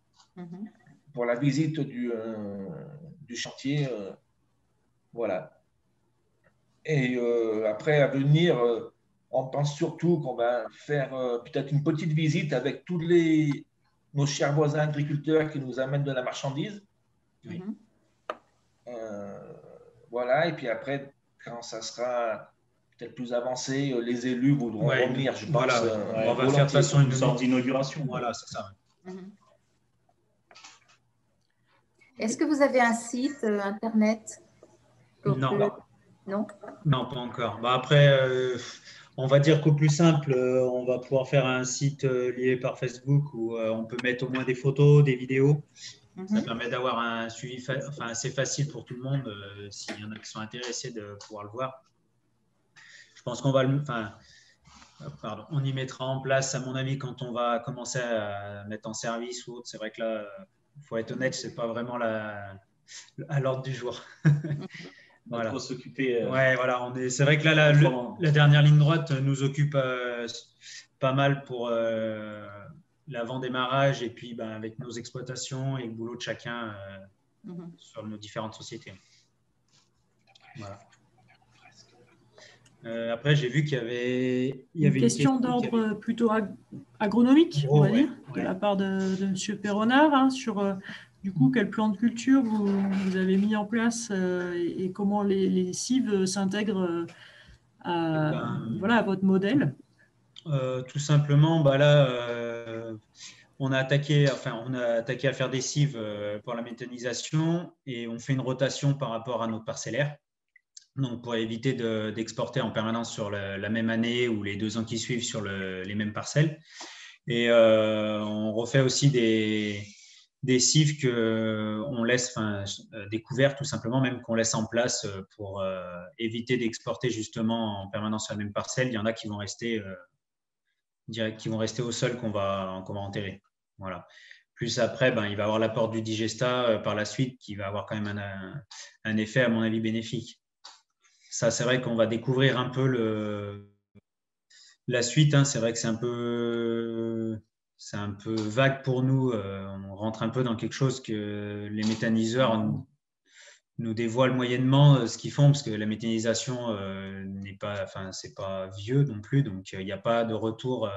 pour la visite du chantier, voilà. Et après à venir, on pense surtout qu'on va faire peut-être une petite visite avec tous nos chers voisins agriculteurs qui nous amènent de la marchandise. Oui. Voilà, et puis après, quand ça sera peut-être plus avancé, les élus voudront revenir, je pense. Voilà, on va faire de toute façon une sorte d'inauguration. Voilà, c'est ça. Est-ce que vous avez un site internet? Non. Non, pas encore. Bah après, on va dire qu'au plus simple, on va pouvoir faire un site lié par Facebook où on peut mettre au moins des photos, des vidéos. Ça permet d'avoir un suivi assez facile pour tout le monde s'il y en a qui sont intéressés de pouvoir le voir. Je pense qu'on va on y mettra en place, à mon avis, quand on va commencer à mettre en service ou autre. C'est vrai que là, il faut être honnête, ce n'est pas vraiment à l'ordre du jour. Voilà. Faut s'occuper. Ouais, voilà. C'est vrai que là, la dernière ligne droite nous occupe pas mal pour l'avant-démarrage et puis avec nos exploitations et le boulot de chacun sur nos différentes sociétés. Voilà. Après, j'ai vu qu'il y avait une question d'ordre plutôt agronomique, on va dire, de la part de M. Perronard, sur du coup quel plan de culture vous avez mis en place et comment les cives s'intègrent à votre modèle. Tout simplement, là, on a attaqué à faire des cives pour la méthanisation et on fait une rotation par rapport à notre parcellaire. Donc, pour éviter d'exporter en permanence sur la même année ou les 2 ans qui suivent sur les mêmes parcelles. Et on refait aussi des cives qu'on laisse découvertes, tout simplement, même qu'on laisse en place pour éviter d'exporter justement en permanence sur la même parcelle. Il y en a qui vont rester au sol qu'on va enterrer. Voilà. Plus après, il va y avoir l'apport du digesta par la suite qui va avoir quand même un effet, à mon avis, bénéfique. ça, c'est vrai qu'on va découvrir un peu la suite. Hein. C'est vrai que c'est un peu vague pour nous. On rentre un peu dans quelque chose que les méthaniseurs nous dévoilent moyennement ce qu'ils font, parce que la méthanisation c'est pas vieux non plus, donc il n'y a pas de retour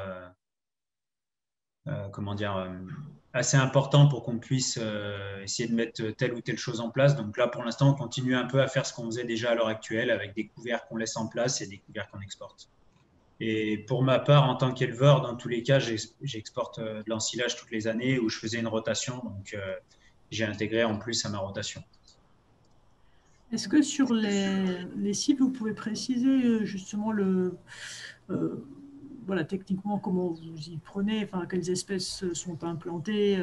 assez important pour qu'on puisse essayer de mettre telle ou telle chose en place. Donc là, pour l'instant, on continue un peu à faire ce qu'on faisait déjà à l'heure actuelle, avec des couverts qu'on laisse en place et des couverts qu'on exporte. Et pour ma part, en tant qu'éleveur, dans tous les cas, j'exporte de l'ensilage toutes les années où je faisais une rotation, donc j'ai intégré en plus à ma rotation. Est-ce que sur les cibles, vous pouvez préciser justement voilà, techniquement comment vous y prenez, enfin, quelles espèces sont implantées,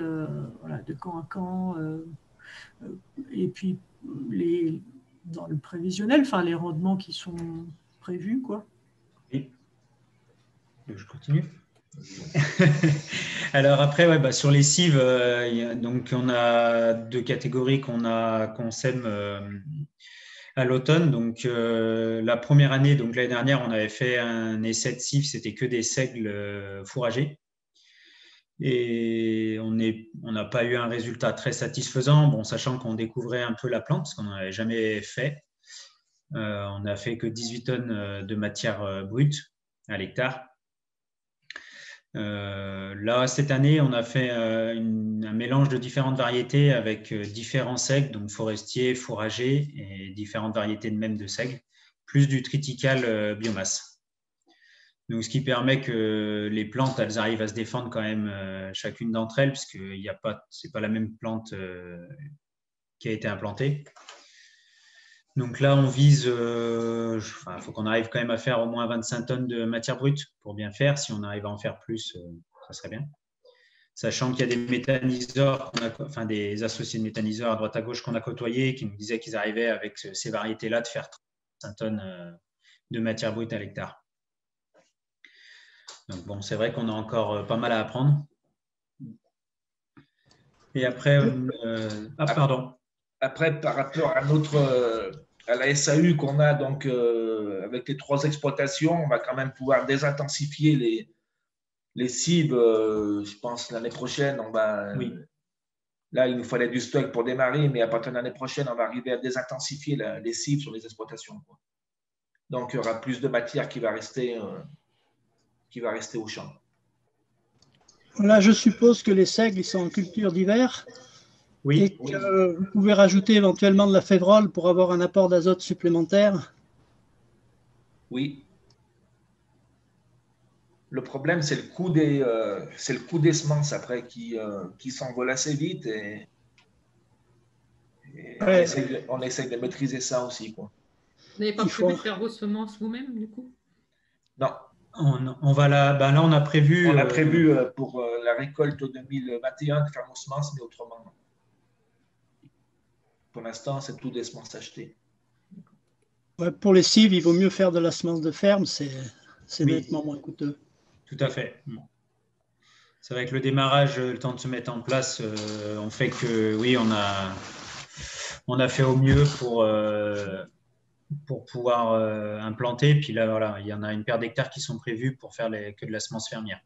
voilà, de camp à camp, et puis dans le prévisionnel, enfin, les rendements qui sont prévus, quoi. Oui. Je continue. Alors après, ouais, sur les cives, donc on a deux catégories qu'on sème à l'automne. Donc la première année, donc l'année dernière, on avait fait un essai de cives, c'était que des seigles fourragés. Et on n'a pas eu un résultat très satisfaisant, bon, sachant qu'on découvrait un peu la plante, parce qu'on n'en avait jamais fait. On n'a fait que 18 tonnes de matière brute à l'hectare. Là, cette année, on a fait un mélange de différentes variétés avec différents seigles, donc forestiers, fourragers et différentes variétés de même de seigles, plus du triticale biomasse. Donc, ce qui permet que les plantes, elles arrivent à se défendre quand même chacune d'entre elles, puisque c'est pas la même plante qui a été implantée. Donc là, on vise, faut qu'on arrive quand même à faire au moins 25 tonnes de matière brute pour bien faire. Si on arrive à en faire plus, ça serait bien. Sachant qu'il y a des méthaniseurs, des associés de méthaniseurs à droite à gauche qu'on a côtoyés, qui nous disaient qu'ils arrivaient avec ces variétés-là de faire 35 tonnes de matière brute à l'hectare. Donc bon, c'est vrai qu'on a encore pas mal à apprendre. Et après, pardon. Après, par rapport à la SAU qu'on a donc avec les 3 exploitations, on va quand même pouvoir désintensifier les cibles. Je pense l'année prochaine, oui. Là, il nous fallait du stock pour démarrer, mais à partir de l'année prochaine, on va arriver à désintensifier les cibles sur les exploitations, quoi. Donc, il y aura plus de matière qui va rester au champ. Là, je suppose que les seigles sont en culture d'hiver. Oui. Et que vous pouvez rajouter éventuellement de la févrole pour avoir un apport d'azote supplémentaire. Oui. Le problème, c'est le coût des semences après qui s'envole assez vite et ouais. on essaie de maîtriser ça aussi, quoi. Vous n'avez pas prévu de faire vos semences vous-même, du coup? Non. Là, on a prévu. On a prévu pour la récolte 2021 de faire nos semences, mais autrement, non. Pour l'instant, c'est tout des semences achetées. Ouais, pour les cives, il vaut mieux faire de la semence de ferme, c'est nettement moins coûteux. Tout à fait. C'est vrai que le démarrage, le temps de se mettre en place, on fait que, oui, on a fait au mieux pour pouvoir implanter. Puis là, voilà, il y en a une paire d'hectares qui sont prévus pour faire que de la semence fermière.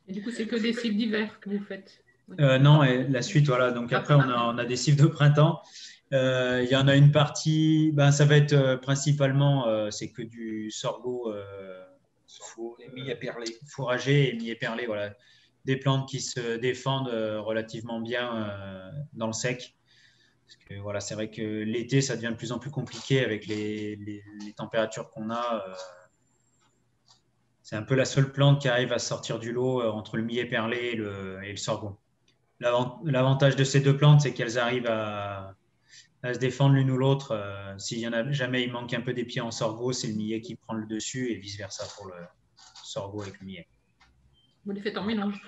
Et du coup, c'est que des cives d'hiver que vous faites? Non, et la suite, voilà. Donc après, on a des cives de printemps. Il y en a une partie, ça va être principalement, c'est que du sorgho fourragé et mi-éperlé, voilà. Des plantes qui se défendent relativement bien dans le sec. Parce que voilà, c'est vrai que l'été, ça devient de plus en plus compliqué avec les températures qu'on a. C'est un peu la seule plante qui arrive à sortir du lot entre le mi-éperlé et le sorgho. L'avantage de ces deux plantes, c'est qu'elles arrivent à se défendre l'une ou l'autre. S'il y en a jamais, il manque un peu des pieds en sorgho, c'est le millet qui prend le dessus et vice-versa pour le sorgho avec le millet. Vous les faites en mélange?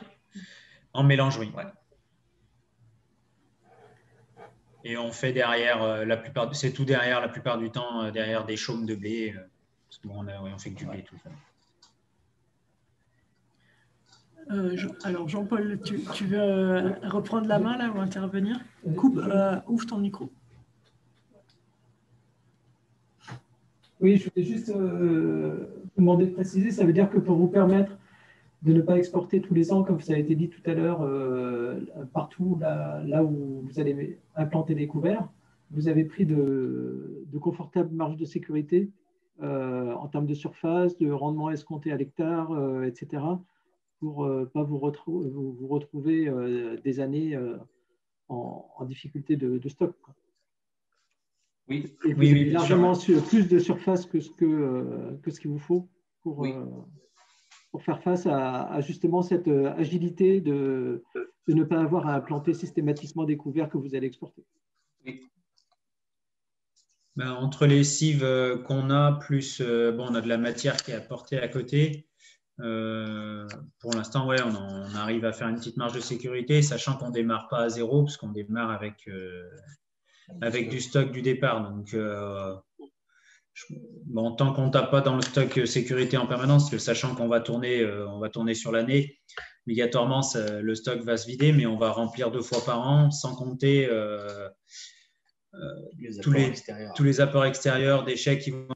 En mélange, oui. Ouais. Et on fait derrière, c'est tout derrière, la plupart du temps, derrière des chaumes de blé. Parce que on fait que du blé tout ça. Alors Jean-Paul, tu veux reprendre la main là ou intervenir? Ouvre ton micro. Oui, je voulais juste vous demander de préciser, ça veut dire que pour vous permettre de ne pas exporter tous les ans, comme ça a été dit tout à l'heure, partout là où vous allez implanter des couverts, vous avez pris de confortables marges de sécurité en termes de surface, de rendement escompté à l'hectare, etc., pour ne pas vous retrouver des années en difficulté de stock, quoi. Oui, et vous avez largement plus de surface que ce qu'il vous faut pour faire face à justement cette agilité de ne pas avoir à implanter systématiquement des couverts que vous allez exporter. Oui. Ben, entre les cives qu'on a, plus on a de la matière qui est apportée à côté. Pour l'instant, ouais, on arrive à faire une petite marge de sécurité, sachant qu'on ne démarre pas à zéro, parce qu'on démarre avec du stock du départ. Donc, tant qu'on ne tape pas dans le stock sécurité en permanence, sachant qu'on va tourner sur l'année, obligatoirement, le stock va se vider, mais on va remplir 2 fois par an, sans compter tous les apports extérieurs, déchets qui vont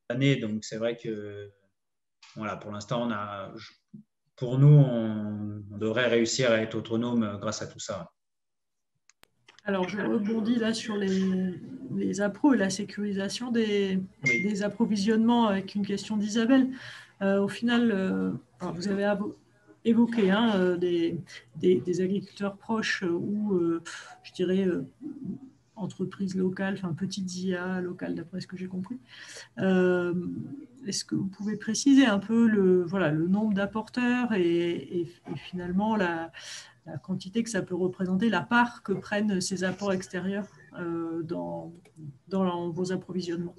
l'année. Donc, c'est vrai que voilà, pour l'instant, pour nous, on devrait réussir à être autonome grâce à tout ça. Alors, je rebondis là sur les appros et la sécurisation des approvisionnements avec une question d'Isabelle. Au final, vous avez évoqué des agriculteurs proches ou, je dirais, entreprises locales, enfin petites IA locales d'après ce que j'ai compris. Est-ce que vous pouvez préciser un peu le nombre d'apporteurs et finalement la quantité que ça peut représenter, la part que prennent ces apports extérieurs dans vos approvisionnements?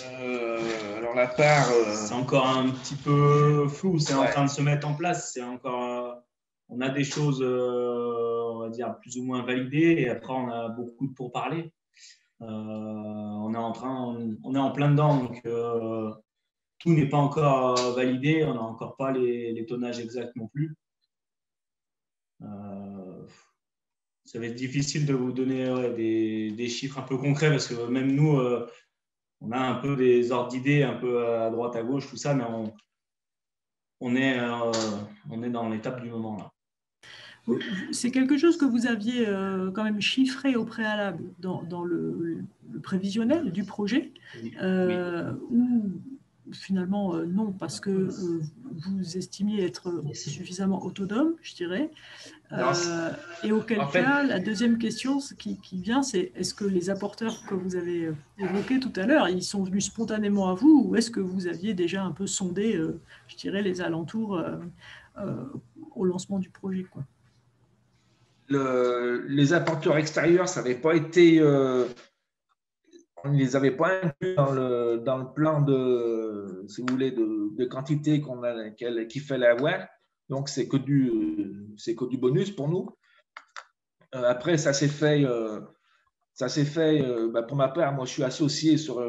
Alors la part… C'est encore un petit peu flou, c'est en train de se mettre en place. C'est encore… on a des choses, on va dire, plus ou moins validées et après, on a beaucoup de pourparlers. On est en plein dedans, donc tout n'est pas encore validé. On n'a encore pas les tonnages exacts non plus. Ça va être difficile de vous donner des chiffres un peu concrets parce que même nous, on a un peu des ordres d'idées, un peu à droite, à gauche, tout ça, mais on est dans l'étape du moment là. C'est quelque chose que vous aviez quand même chiffré au préalable dans le prévisionnel du projet, ou finalement non, parce que vous estimiez être suffisamment autonome, je dirais. Et auquel cas, la deuxième question qui vient, c'est est-ce que les apporteurs que vous avez évoqués tout à l'heure, ils sont venus spontanément à vous, ou est-ce que vous aviez déjà un peu sondé, je dirais, les alentours au lancement du projet, quoi? Les apporteurs extérieurs, ça n'avait pas été… on ne les avait pas inclus dans le plan de, si vous voulez, de quantité qu'il fallait avoir. Donc, c'est que du bonus pour nous. Après, ça s'est fait pour ma part, moi, je suis associé sur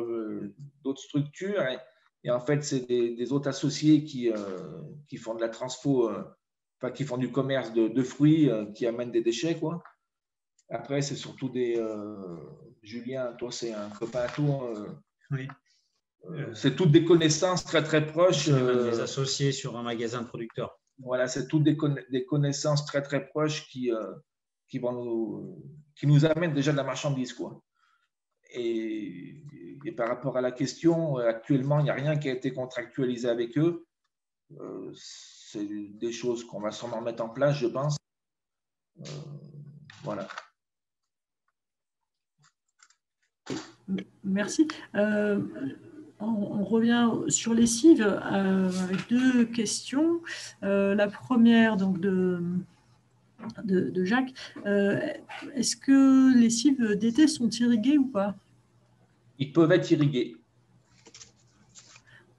d'autres structures. Et en fait, c'est des autres associés qui font de la transfo, qui font du commerce de fruits, qui amènent des déchets, quoi. Après, c'est surtout Julien, toi, c'est un copain à toi. Oui. C'est toutes des connaissances très, très proches. Des associés sur un magasin de producteurs. Voilà, c'est toutes des connaissances très, très proches qui nous amènent déjà de la marchandise, quoi. Et par rapport à la question, actuellement, il n'y a rien qui a été contractualisé avec eux. C'est des choses qu'on va sûrement mettre en place, je pense. Voilà. Merci. On revient sur les cives avec 2 questions. La première, donc de Jacques. Est-ce que les cives d'été sont irriguées ou pas? Ils peuvent être irrigués.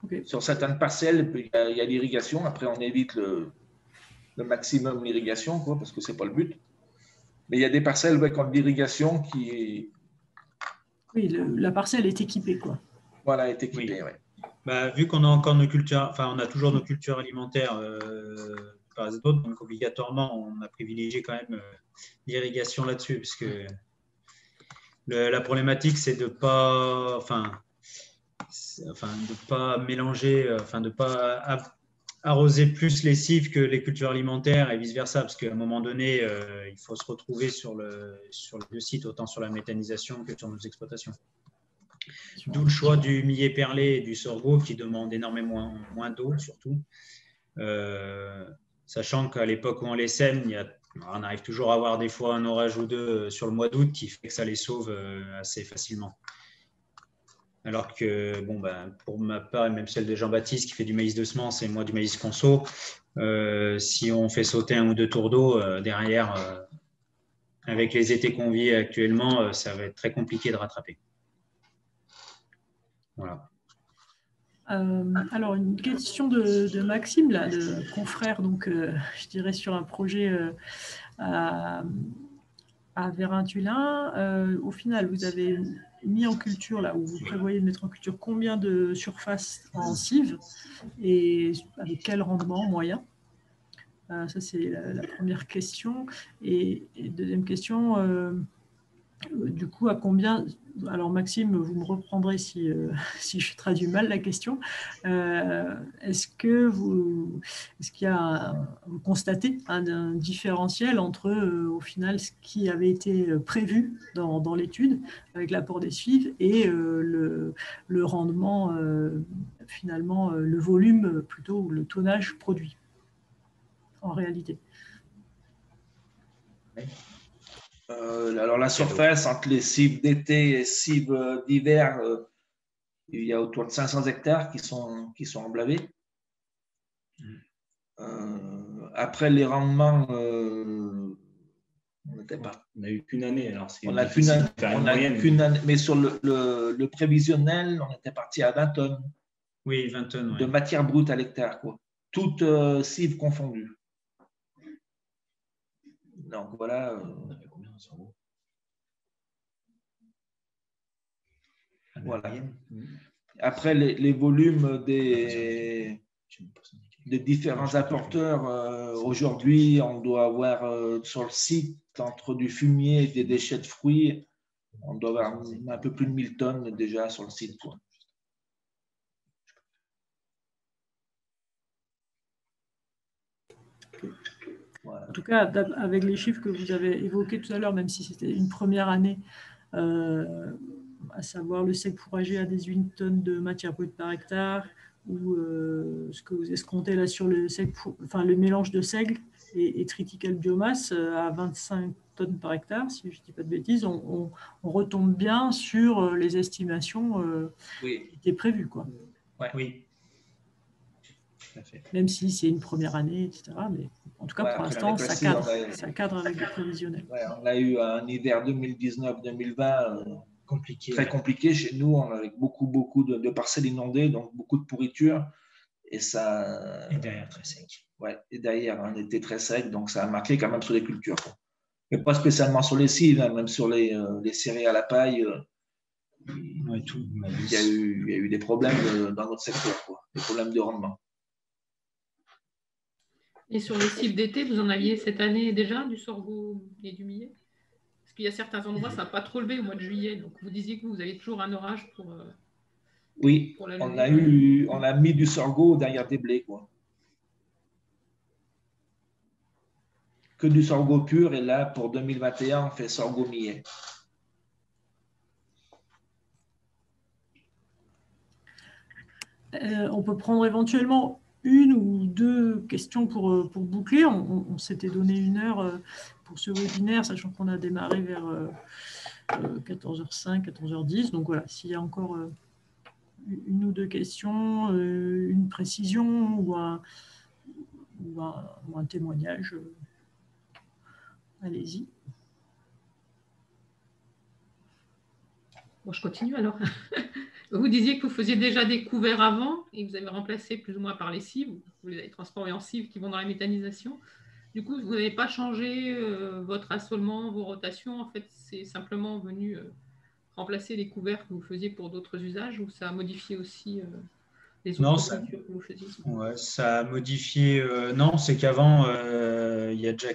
Okay. Sur certaines parcelles, il y a l'irrigation. Après, on évite le maximum l'irrigation, quoi, parce que ce n'est pas le but. Mais il y a des parcelles qui ont de l'irrigation qui… Oui, la parcelle est équipée, quoi. Voilà, est équipée, oui. Bah, vu qu'on a encore nos cultures, enfin, on a toujours nos cultures alimentaires par les autres, donc obligatoirement, on a privilégié quand même l'irrigation là-dessus, parce que La problématique, c'est de pas, de pas mélanger, de pas arroser plus les cives que les cultures alimentaires et vice-versa, parce qu'à un moment donné, il faut se retrouver sur les deux sites, autant sur la méthanisation que sur nos exploitations. D'où le choix du millet perlé et du sorgho qui demandent énormément moins d'eau, surtout. Sachant qu'à l'époque où on les sème, on arrive toujours à avoir des fois un orage ou deux sur le mois d'août qui fait que ça les sauve assez facilement. Alors que, pour ma part, et même celle de Jean-Baptiste qui fait du maïs de semence et moi du maïs conso, si on fait sauter 1 ou 2 tours d'eau, derrière, avec les étés qu'on vit actuellement, ça va être très compliqué de rattraper. Voilà. Alors, une question de Maxime, là, de confrère, donc je dirais sur un projet à Vérin-Tulin. Au final, vous avez mis en culture, là où vous prévoyez de mettre en culture, combien de surface en cive et avec quel rendement moyen? Ça, c'est la première question. Et deuxième question, du coup, à combien... Alors, Maxime, vous me reprendrez si je traduis mal la question. Est-ce qu'il y a vous constatez un différentiel entre, au final, ce qui avait été prévu dans l'étude avec l'apport des cives et le rendement, finalement, le volume plutôt, ou le tonnage produit en réalité? Alors la surface entre les cives d'été et cives d'hiver, il y a autour de 500 hectares qui sont emblavés. Après les rendements, on n'a eu qu'une année. Alors on n'a qu'une année, mais sur le prévisionnel, on était parti à 20 tonnes. Oui, 20 tonnes. De matière brute à l'hectare, quoi. Toutes cives confondues. Donc voilà. Voilà. Après, les volumes des différents apporteurs, aujourd'hui, on doit avoir sur le site, entre du fumier et des déchets de fruits, on doit avoir un peu plus de 1000 tonnes déjà sur le site, quoi. Voilà. En tout cas, avec les chiffres que vous avez évoqués tout à l'heure, même si c'était une première année, à savoir le sec fourragé à 18 tonnes de matière brute par hectare, ou ce que vous escomptez là sur le mélange de seigle et triticale biomasse à 25 tonnes par hectare, si je ne dis pas de bêtises, on retombe bien sur les estimations qui étaient prévues, quoi. Ouais. Oui. Même si c'est une première année, etc. Mais en tout cas, pour l'instant, ça cadre avec le prévisionnel. Ouais, on a eu un hiver 2019-2020 très compliqué chez nous, on avait beaucoup de parcelles inondées, donc beaucoup de pourriture. Et derrière, très sec. Ouais, et derrière, un été très sec, donc ça a marqué quand même sur les cultures, quoi. Mais pas spécialement sur les cives, hein, même sur les céréales à paille. Ouais, il y a eu des problèmes dans notre secteur, quoi, des problèmes de rendement. Et sur les cives d'été, vous en aviez cette année déjà du sorgho et du millet? Parce qu'il y a certains endroits, ça n'a pas trop levé au mois de juillet. Donc vous disiez que vous avez toujours un orage pour. Oui, pour la on a mis du sorgho derrière des blés, quoi. Que du sorgho pur, et là pour 2021, on fait sorgho millet. On peut prendre éventuellement une ou deux questions pour boucler. On s'était donné 1 heure pour ce webinaire, sachant qu'on a démarré vers 14h05, 14h10. Donc voilà, s'il y a encore une ou deux questions, une précision ou un témoignage, allez-y. Bon, je continue alors. Vous disiez que vous faisiez déjà des couverts avant et que vous avez remplacé plus ou moins par les cives. Vous les avez transformés en cives qui vont dans la méthanisation. Du coup, vous n'avez pas changé votre assolement, vos rotations. En fait, c'est simplement venu remplacer les couverts que vous faisiez pour d'autres usages, ou ça a modifié aussi les autres cultures que vous faisiez? Ouais, ça a modifié. Non, c'est qu'avant, il y a déjà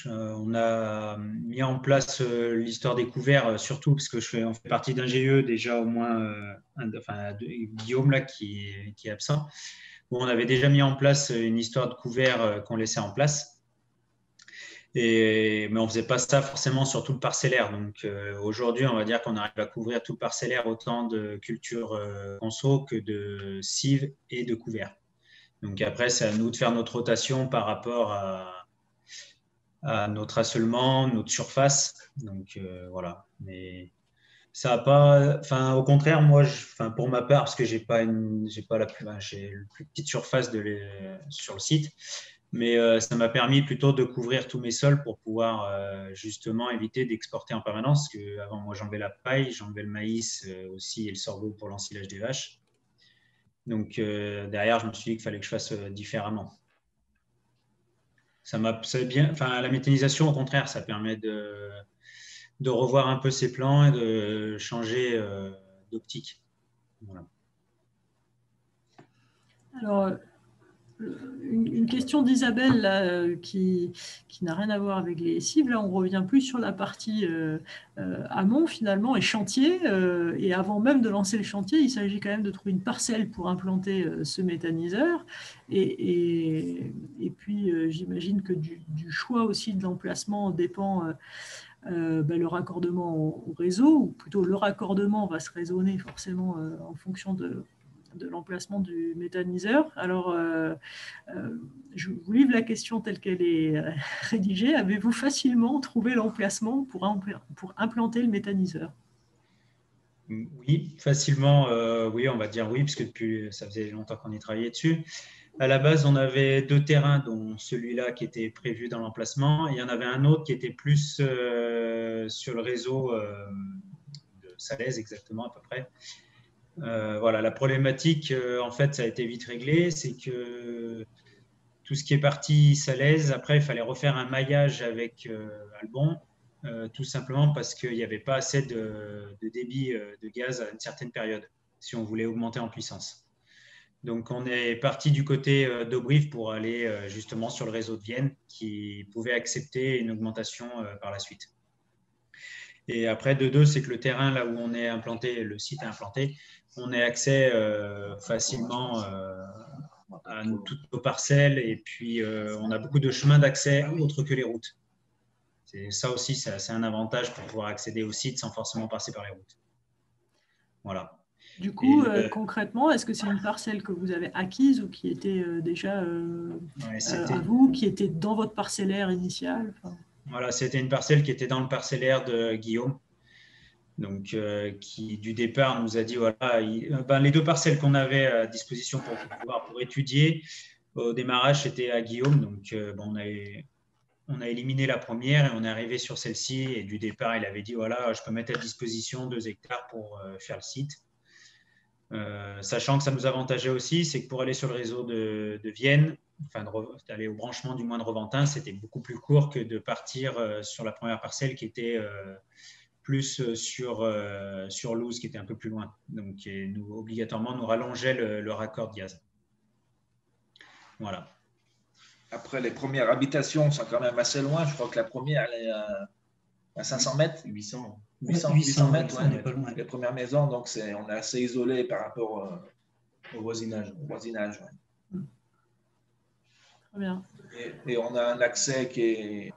On a mis en place l'histoire des couverts, surtout parce que on fait partie d'un GE déjà au moins, Guillaume là qui est absent, où on avait déjà mis en place une histoire de couverts qu'on laissait en place. Mais on ne faisait pas ça forcément sur tout le parcellaire. Donc aujourd'hui, on va dire qu'on arrive à couvrir tout le parcellaire, autant de cultures conso que de cives et de couverts. Donc après, c'est à nous de faire notre rotation par rapport à notre assolement, notre surface. Donc voilà. Mais ça n'a pas. Au contraire, moi, pour ma part, parce que j'ai la plus petite surface sur le site. Mais ça m'a permis plutôt de couvrir tous mes sols pour pouvoir justement éviter d'exporter en permanence. Parce qu'avant, moi, j'enlevais la paille, j'enlevais le maïs aussi et le sorgho pour l'ensilage des vaches. Donc derrière, je me suis dit qu'il fallait que je fasse différemment. La méthanisation, au contraire, ça permet de revoir un peu ses plans et de changer d'optique. Voilà. Alors, une question d'Isabelle qui n'a rien à voir avec les cibles. Là, on revient plus sur la partie amont finalement et chantier. Et avant même de lancer le chantier, il s'agit quand même de trouver une parcelle pour implanter ce méthaniseur. Et puis, j'imagine que du choix aussi de l'emplacement dépend le raccordement au réseau, ou plutôt le raccordement va se raisonner forcément en fonction de l'emplacement du méthaniseur. Alors, je vous livre la question telle qu'elle est rédigée. Avez-vous facilement trouvé l'emplacement pour implanter le méthaniseur? Oui, facilement, oui, on va dire oui, parce que ça faisait longtemps qu'on y travaillait dessus. À la base, on avait 2 terrains, dont celui-là qui était prévu dans l'emplacement, et il y en avait un autre qui était plus sur le réseau de Salaise, exactement, à peu près. Voilà, la problématique, en fait, ça a été vite réglé, c'est que tout ce qui est parti Salaise, après, il fallait refaire un maillage avec Albon, tout simplement parce qu'il n'y avait pas assez de débit de gaz à une certaine période, si on voulait augmenter en puissance. Donc, on est parti du côté d'Aubrive pour aller justement sur le réseau de Vienne, qui pouvait accepter une augmentation par la suite. Et après, de deux, c'est que le terrain là où on est implanté, le site est implanté, on a accès facilement à toutes nos parcelles, et puis on a beaucoup de chemins d'accès autres que les routes. Ça aussi, c'est un avantage pour pouvoir accéder au site sans forcément passer par les routes. Voilà. Du coup, concrètement, est-ce que c'est une parcelle que vous avez acquise ou qui était déjà à vous, qui était dans votre parcellaire initial? Voilà, c'était une parcelle qui était dans le parcellaire de Guillaume, donc qui du départ nous a dit voilà, les 2 parcelles qu'on avait à disposition pour étudier au démarrage, c'était à Guillaume, donc on a éliminé la première et on est arrivé sur celle-ci, et du départ il avait dit voilà, je peux mettre à disposition 2 hectares pour faire le site. Sachant que ça nous avantageait aussi, c'est que pour aller sur le réseau de Vienne, d'aller au branchement du Moine Reventin, c'était beaucoup plus court que de partir sur la première parcelle qui était plus sur Louz, qui était un peu plus loin. Donc, obligatoirement, nous rallongeait le raccord de gaz. Voilà. Après, les premières habitations sont quand même assez loin. Je crois que la première, elle est à 500 mètres. 800 mètres, ouais, pas loin. Les premières maisons, donc on est assez isolé par rapport au voisinage. Ouais. Très bien. Et on a un accès qui est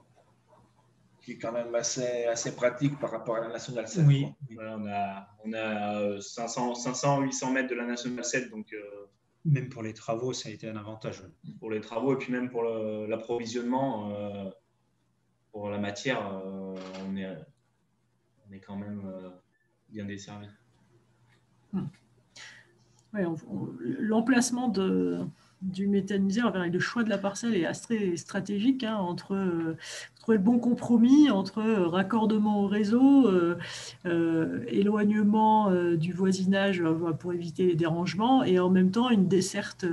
quand même assez pratique par rapport à la Nationale 7. Oui, voilà, on a 500-800 mètres de la Nationale 7, donc même pour les travaux, ça a été un avantage. Pour les travaux et puis même pour l'approvisionnement, pour la matière, on est quand même bien desservi. Ouais, l'emplacement du méthaniseur, le choix de la parcelle est assez stratégique, entre trouver le bon compromis entre raccordement au réseau, éloignement du voisinage pour éviter les dérangements, et en même temps une desserte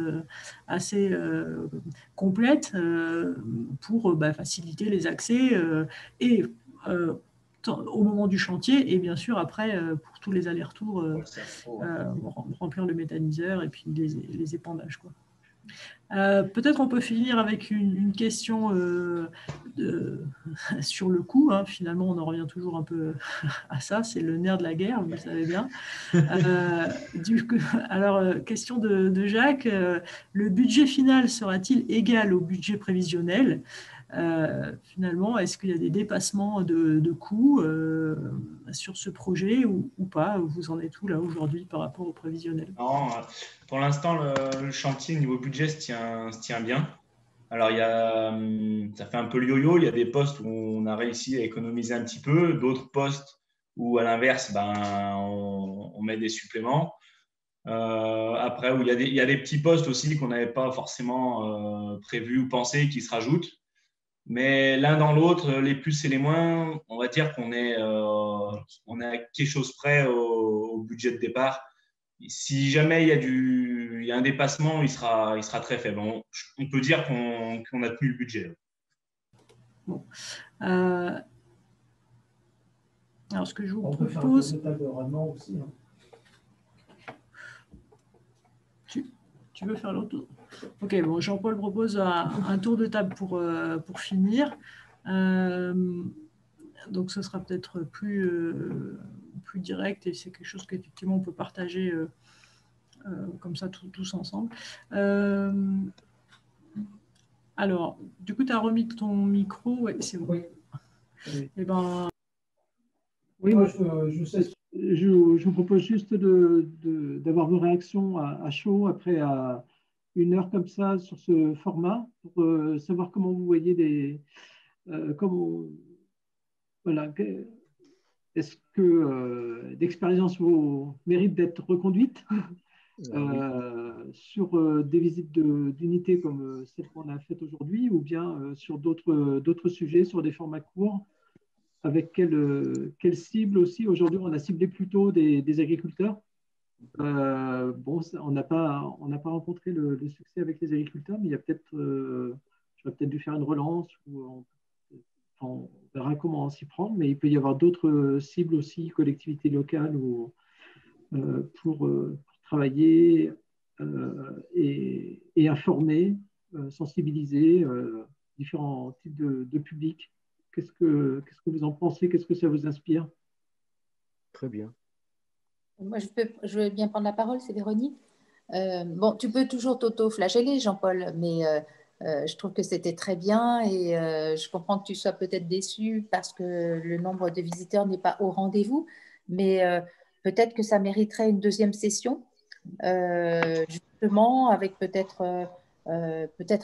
assez complète pour faciliter les accès au moment du chantier, et bien sûr après pour tous les allers-retours, remplir le méthaniseur et puis les épandages, quoi. Peut-être on peut finir avec une question sur le coût. Hein. Finalement, on en revient toujours un peu à ça. C'est le nerf de la guerre, vous le savez bien. Alors, question de Jacques. Le budget final sera-t-il égal au budget prévisionnel ? Finalement, est-ce qu'il y a des dépassements de coûts sur ce projet ou pas? Vous en êtes où là aujourd'hui par rapport au prévisionnel? Non, pour l'instant, le chantier niveau budget se tient bien. Alors, ça fait un peu le yo-yo. Il y a des postes où on a réussi à économiser un petit peu, d'autres postes où, à l'inverse, on met des suppléments. Après, où il y a des petits postes aussi qu'on n'avait pas forcément prévus ou pensés qui se rajoutent. Mais l'un dans l'autre, les plus et les moins, on va dire qu'on est à quelque chose près au budget de départ. Si jamais il y a un dépassement, il sera très faible. On peut dire qu'on a tenu le budget. Bon. Alors, ce que je vous propose… On peut faire un tour de table de rendement aussi. Hein. Tu veux faire l'autre tour? Ok, bon, Jean-Paul propose un tour de table pour finir. Donc, ce sera peut-être plus direct et c'est quelque chose qu'effectivement on peut partager comme ça tous ensemble. Alors, du coup, tu as remis ton micro. Ouais, c'est bon. Oui. Eh ben… Oui, moi, je vous propose juste d'avoir vos réactions à chaud après une heure comme ça sur ce format pour savoir comment vous voyez voilà, est-ce que l'expérience mérite d'être reconduite sur des visites d'unités comme celle qu'on a faite aujourd'hui ou bien sur d'autres sujets, sur des formats courts? Avec quelle cible aussi? Aujourd'hui, on a ciblé plutôt des agriculteurs. Bon, on n'a pas rencontré le succès avec les agriculteurs, mais il y a peut-être, j'aurais peut-être dû faire une relance ou on verra comment on s'y prend. Mais il peut y avoir d'autres cibles aussi, collectivités locales pour travailler et informer, sensibiliser différents types de publics. Qu'est-ce que vous en pensez? Qu'est-ce que ça vous inspire? Très bien. Moi, je veux bien prendre la parole, c'est Véronique. Bon, tu peux toujours t'auto-flageller, Jean-Paul, mais je trouve que c'était très bien et je comprends que tu sois peut-être déçu parce que le nombre de visiteurs n'est pas au rendez-vous, mais peut-être que ça mériterait une deuxième session, justement, avec peut-être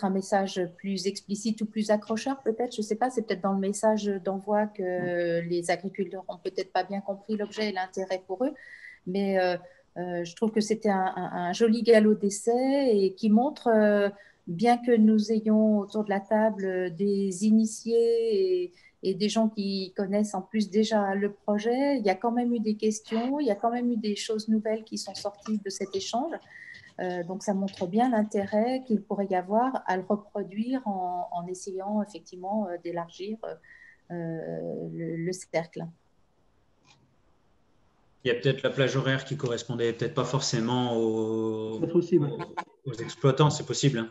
un message plus explicite ou plus accrocheur, peut-être, je ne sais pas, c'est peut-être dans le message d'envoi que les agriculteurs n'ont peut-être pas bien compris l'objet et l'intérêt pour eux, mais je trouve que c'était un joli galop d'essai et qui montre, bien que nous ayons autour de la table des initiés et des gens qui connaissent en plus déjà le projet, il y a quand même eu des questions, il y a quand même eu des choses nouvelles qui sont sorties de cet échange. Donc, ça montre bien l'intérêt qu'il pourrait y avoir à le reproduire en essayant effectivement d'élargir le cercle. Il y a peut-être la plage horaire qui correspondait peut-être pas forcément aux exploitants, c'est possible. Hein.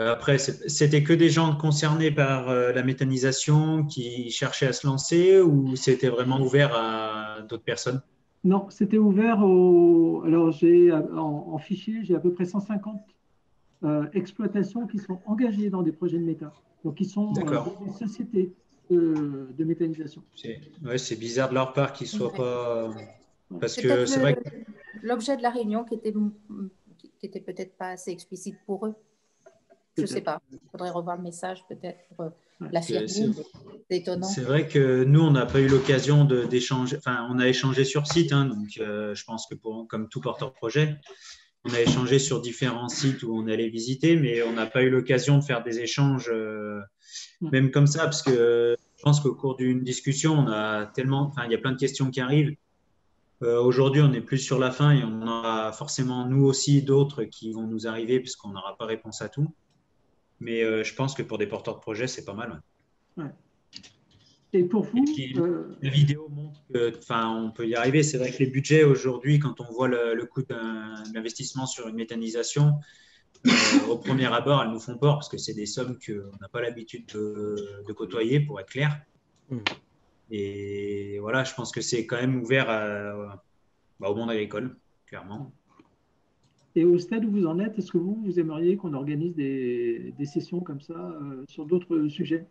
Après, c'était que des gens concernés par la méthanisation qui cherchaient à se lancer ou c'était vraiment ouvert à d'autres personnes? Non, c'était ouvert alors, en fichier, j'ai à peu près 150 exploitations qui sont engagées dans des projets de méta. Donc, qui sont des sociétés de méthanisation. C'est bizarre de leur part qu'ils ne soient pas… Parce que c'est vrai que… L'objet de la réunion qui était peut-être pas assez explicite pour eux. Je ne sais pas. Il faudrait revoir le message peut-être pour l'affirmer. C'est étonnant. C'est vrai que nous, on n'a pas eu l'occasion d'échanger. Enfin, on a échangé sur site. Hein, donc, je pense que comme tout porteur projet, on a échangé sur différents sites où on allait visiter, mais on n'a pas eu l'occasion de faire des échanges même comme ça, parce que je pense qu'au cours d'une discussion, on a tellement… Enfin, il y a plein de questions qui arrivent. Aujourd'hui, on est plus sur la fin et on aura forcément, nous aussi, d'autres qui vont nous arriver puisqu'on n'aura pas réponse à tout. Mais je pense que pour des porteurs de projet, c'est pas mal. Ouais. Et pour vous, la vidéo montre qu'on peut y arriver. C'est vrai que les budgets aujourd'hui, quand on voit le coût d'investissement sur une méthanisation, au premier abord, elles nous font peur parce que c'est des sommes qu'on n'a pas l'habitude de côtoyer, pour être clair. Et voilà, je pense que c'est quand même ouvert au monde agricole, clairement. Et au stade où vous en êtes, est-ce que vous aimeriez qu'on organise des sessions comme ça sur d'autres sujets,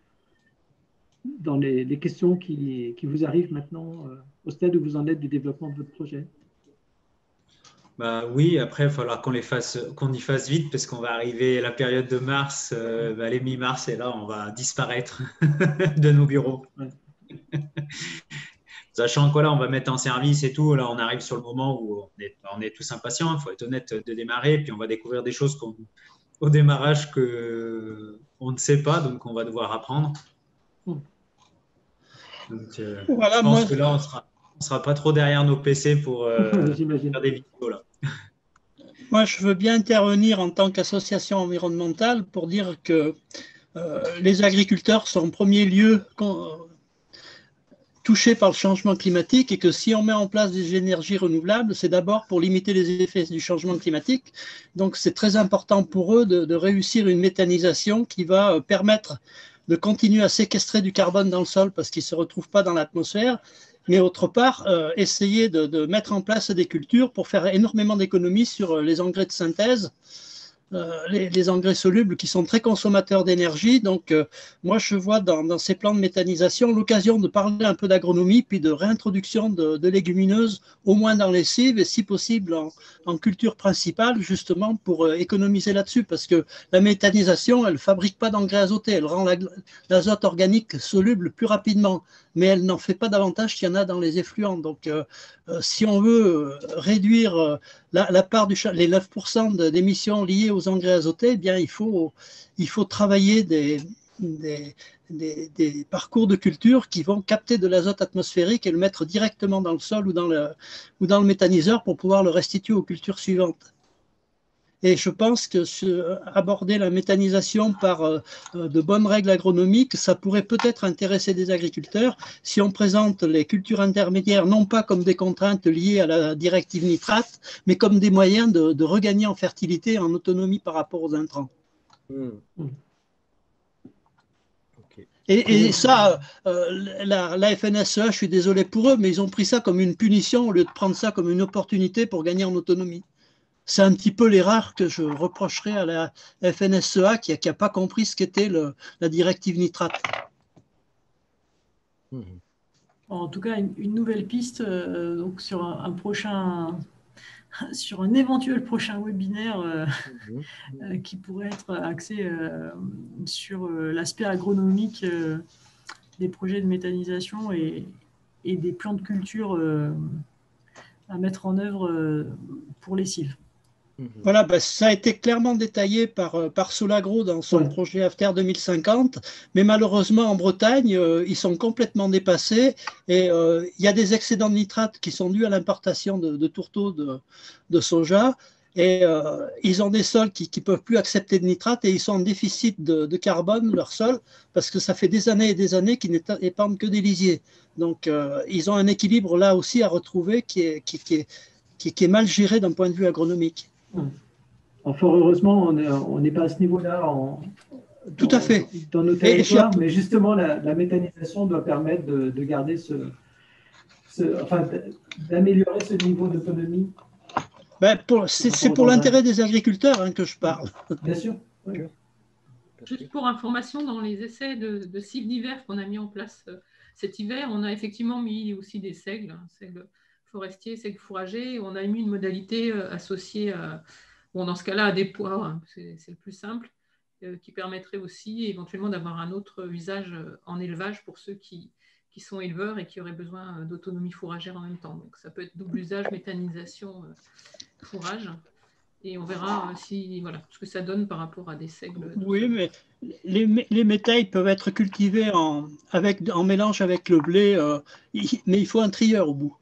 dans les questions qui vous arrivent maintenant, au stade où vous en êtes du développement de votre projet? Bah oui, après, il va falloir qu'on y fasse vite parce qu'on va arriver à la période de mars, les mi-mars, et là, on va disparaître de nos bureaux. Ouais. Sachant que là, on va mettre en service et tout. Là, on arrive sur le moment où on est tous impatients. Il faut être honnête de démarrer. Puis, on va découvrir des choses au démarrage qu'on ne sait pas. Donc, on va devoir apprendre. Donc, voilà, je pense que là, on sera pas trop derrière nos PC pour faire des vidéos. Là. Moi, je veux bien intervenir en tant qu'association environnementale pour dire que les agriculteurs sont en premier lieu touchés par le changement climatique et que si on met en place des énergies renouvelables, c'est d'abord pour limiter les effets du changement climatique. Donc, c'est très important pour eux de réussir une méthanisation qui va permettre de continuer à séquestrer du carbone dans le sol parce qu'il ne se retrouve pas dans l'atmosphère, mais autre part, essayer de mettre en place des cultures pour faire énormément d'économies sur les engrais de synthèse, les engrais solubles qui sont très consommateurs d'énergie. Donc, moi, je vois dans ces plans de méthanisation l'occasion de parler un peu d'agronomie, puis de réintroduction de légumineuses, au moins dans les cives, et si possible en culture principale, justement pour économiser là-dessus, parce que la méthanisation, elle ne fabrique pas d'engrais azotés, elle rend l'azote organique soluble plus rapidement, mais elle n'en fait pas davantage qu'il y en a dans les effluents. Donc, si on veut réduire la part les 9% d'émissions liées aux engrais azotés, eh bien, il faut travailler des parcours de culture qui vont capter de l'azote atmosphérique et le mettre directement dans le sol ou dans le méthaniseur pour pouvoir le restituer aux cultures suivantes. Et je pense que aborder la méthanisation par de bonnes règles agronomiques, ça pourrait peut-être intéresser des agriculteurs si on présente les cultures intermédiaires non pas comme des contraintes liées à la directive nitrate, mais comme des moyens de regagner en fertilité et en autonomie par rapport aux intrants. Et ça, la FNSEA, je suis désolé pour eux, mais ils ont pris ça comme une punition au lieu de prendre ça comme une opportunité pour gagner en autonomie. C'est un petit peu l'erreur que je reprocherais à la FNSEA qui n'a pas compris ce qu'était la directive nitrate. En tout cas, une nouvelle piste donc sur sur un éventuel prochain webinaire qui pourrait être axé sur l'aspect agronomique des projets de méthanisation et des plans de culture à mettre en œuvre pour les cives. Voilà, ça a été clairement détaillé par Solagro dans son projet After 2050, mais malheureusement en Bretagne, ils sont complètement dépassés et il y a des excédents de nitrate qui sont dus à l'importation de tourteaux de soja et ils ont des sols qui ne peuvent plus accepter de nitrate et ils sont en déficit de carbone, leur sol, parce que ça fait des années et des années qu'ils n'épandent que des lisiers. Donc ils ont un équilibre là aussi à retrouver qui est mal géré d'un point de vue agronomique. Fort heureusement, on n'est pas à ce niveau-là tout à fait dans nos territoires, mais justement, la méthanisation doit permettre de garder d'améliorer ce niveau d'autonomie. C'est pour l'intérêt des agriculteurs que je parle. Bien sûr. Oui. Juste pour information, dans les essais de cives d'hiver qu'on a mis en place cet hiver, on a effectivement mis aussi des seigles forestiers, seigles fourragers. On a mis une modalité associée dans ce cas-là à des pois, c'est le plus simple, qui permettrait aussi éventuellement d'avoir un autre usage en élevage pour ceux qui sont éleveurs et qui auraient besoin d'autonomie fourragère en même temps. Donc ça peut être double usage, méthanisation, fourrage. Et on verra ce que ça donne par rapport à des seigles. Oui, mais les métailles peuvent être cultivées en mélange avec le blé, mais il faut un trieur au bout.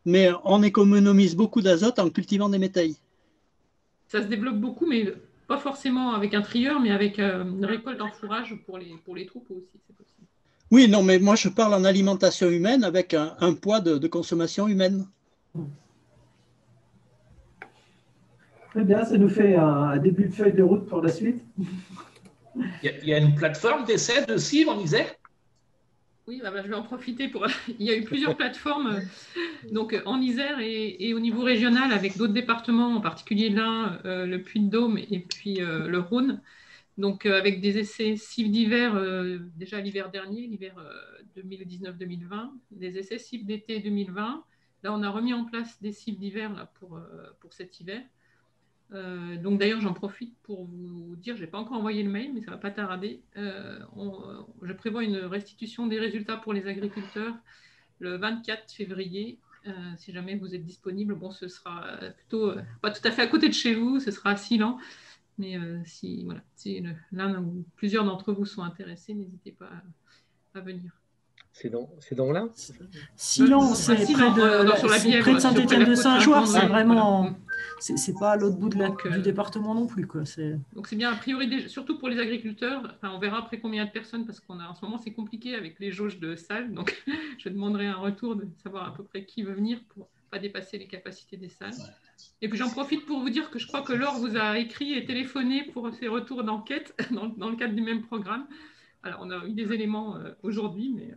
Mais on économise beaucoup d'azote en cultivant des métailles. Ça se développe beaucoup, mais pas forcément avec un trieur, mais avec une récolte en fourrage pour les troupeaux aussi, c'est possible. Oui, non, mais moi je parle en alimentation humaine avec un poids de consommation humaine. Très bien, ça nous fait un début de feuille de route pour la suite. Il y a une plateforme d'essai de cives en Isère? Oui, bah, je vais en profiter pour. Il y a eu plusieurs plateformes donc, en Isère et au niveau régional avec d'autres départements, en particulier l'Ain, le Puy-de-Dôme et puis le Rhône. Donc, avec des essais cives d'hiver, déjà l'hiver dernier, l'hiver 2019-2020, des essais cives d'été 2020. Là, on a remis en place des cives d'hiver pour cet hiver. Donc d'ailleurs, j'en profite pour vous dire, je n'ai pas encore envoyé le mail, mais ça ne va pas tarder. Je prévois une restitution des résultats pour les agriculteurs le 24 février. Si jamais vous êtes disponible, bon, ce sera plutôt pas tout à fait à côté de chez vous, ce sera à Silan. Mais si l'un ou plusieurs d'entre vous sont intéressés, n'hésitez pas à venir. C'est dans l'Ain? Silan, c'est près de Saint-Étienne-de-Saint-Joire, c'est vraiment... C'est pas à l'autre bout du département non plus, quoi. Donc c'est bien, a priori, surtout pour les agriculteurs. Enfin, on verra après combien de personnes, parce qu'en ce moment, c'est compliqué avec les jauges de salles. Donc, je demanderai un retour de savoir à peu près qui veut venir pour ne pas dépasser les capacités des salles. Et puis, j'en profite pour vous dire que je crois que Laure vous a écrit et téléphoné pour ses retours d'enquête dans le cadre du même programme. Alors, on a eu des éléments aujourd'hui, mais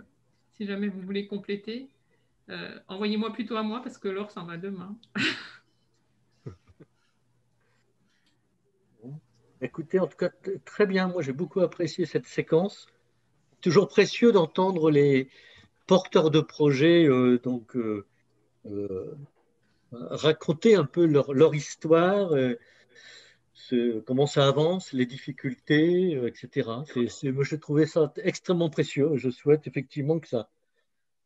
si jamais vous voulez compléter, envoyez-moi plutôt à moi, parce que Laure s'en va demain. Écoutez, en tout cas, très bien. Moi, j'ai beaucoup apprécié cette séquence. Toujours précieux d'entendre les porteurs de projets raconter un peu leur histoire, comment ça avance, les difficultés, etc. Moi, j'ai trouvé ça extrêmement précieux. Je souhaite effectivement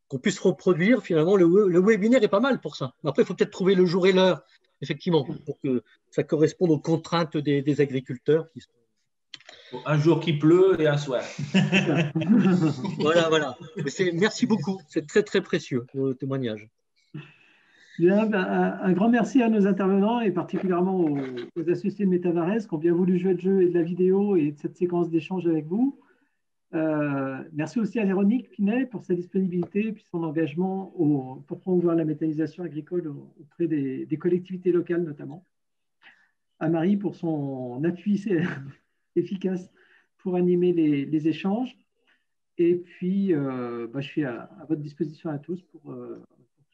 qu'on puisse reproduire. Finalement, le webinaire est pas mal pour ça. Après, il faut peut-être trouver le jour et l'heure, effectivement, pour que ça corresponde aux contraintes des agriculteurs. Un jour qui pleut et un soir. Voilà. Merci beaucoup. C'est très, très précieux, vos témoignages. Bien, un grand merci à nos intervenants et particulièrement aux associés de Métavares qui ont bien voulu jouer le jeu et de la vidéo et de cette séquence d'échange avec vous. Merci aussi à Véronique Pinet pour sa disponibilité et puis son engagement pour promouvoir la méthanisation agricole auprès des collectivités locales notamment. À Marie pour son appui efficace pour animer les échanges. Et puis, je suis à votre disposition à tous pour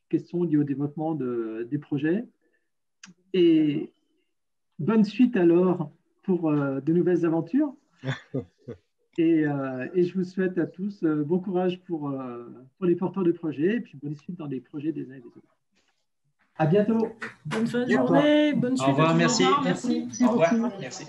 questions liées au développement des projets. Et bonne suite alors pour de nouvelles aventures. Et je vous souhaite à tous bon courage pour les porteurs de projets et puis bonne suite dans les projets des uns et des autres. À bientôt. Bonne fin de journée, bonne suite. Au revoir, merci. Merci. Au revoir, merci.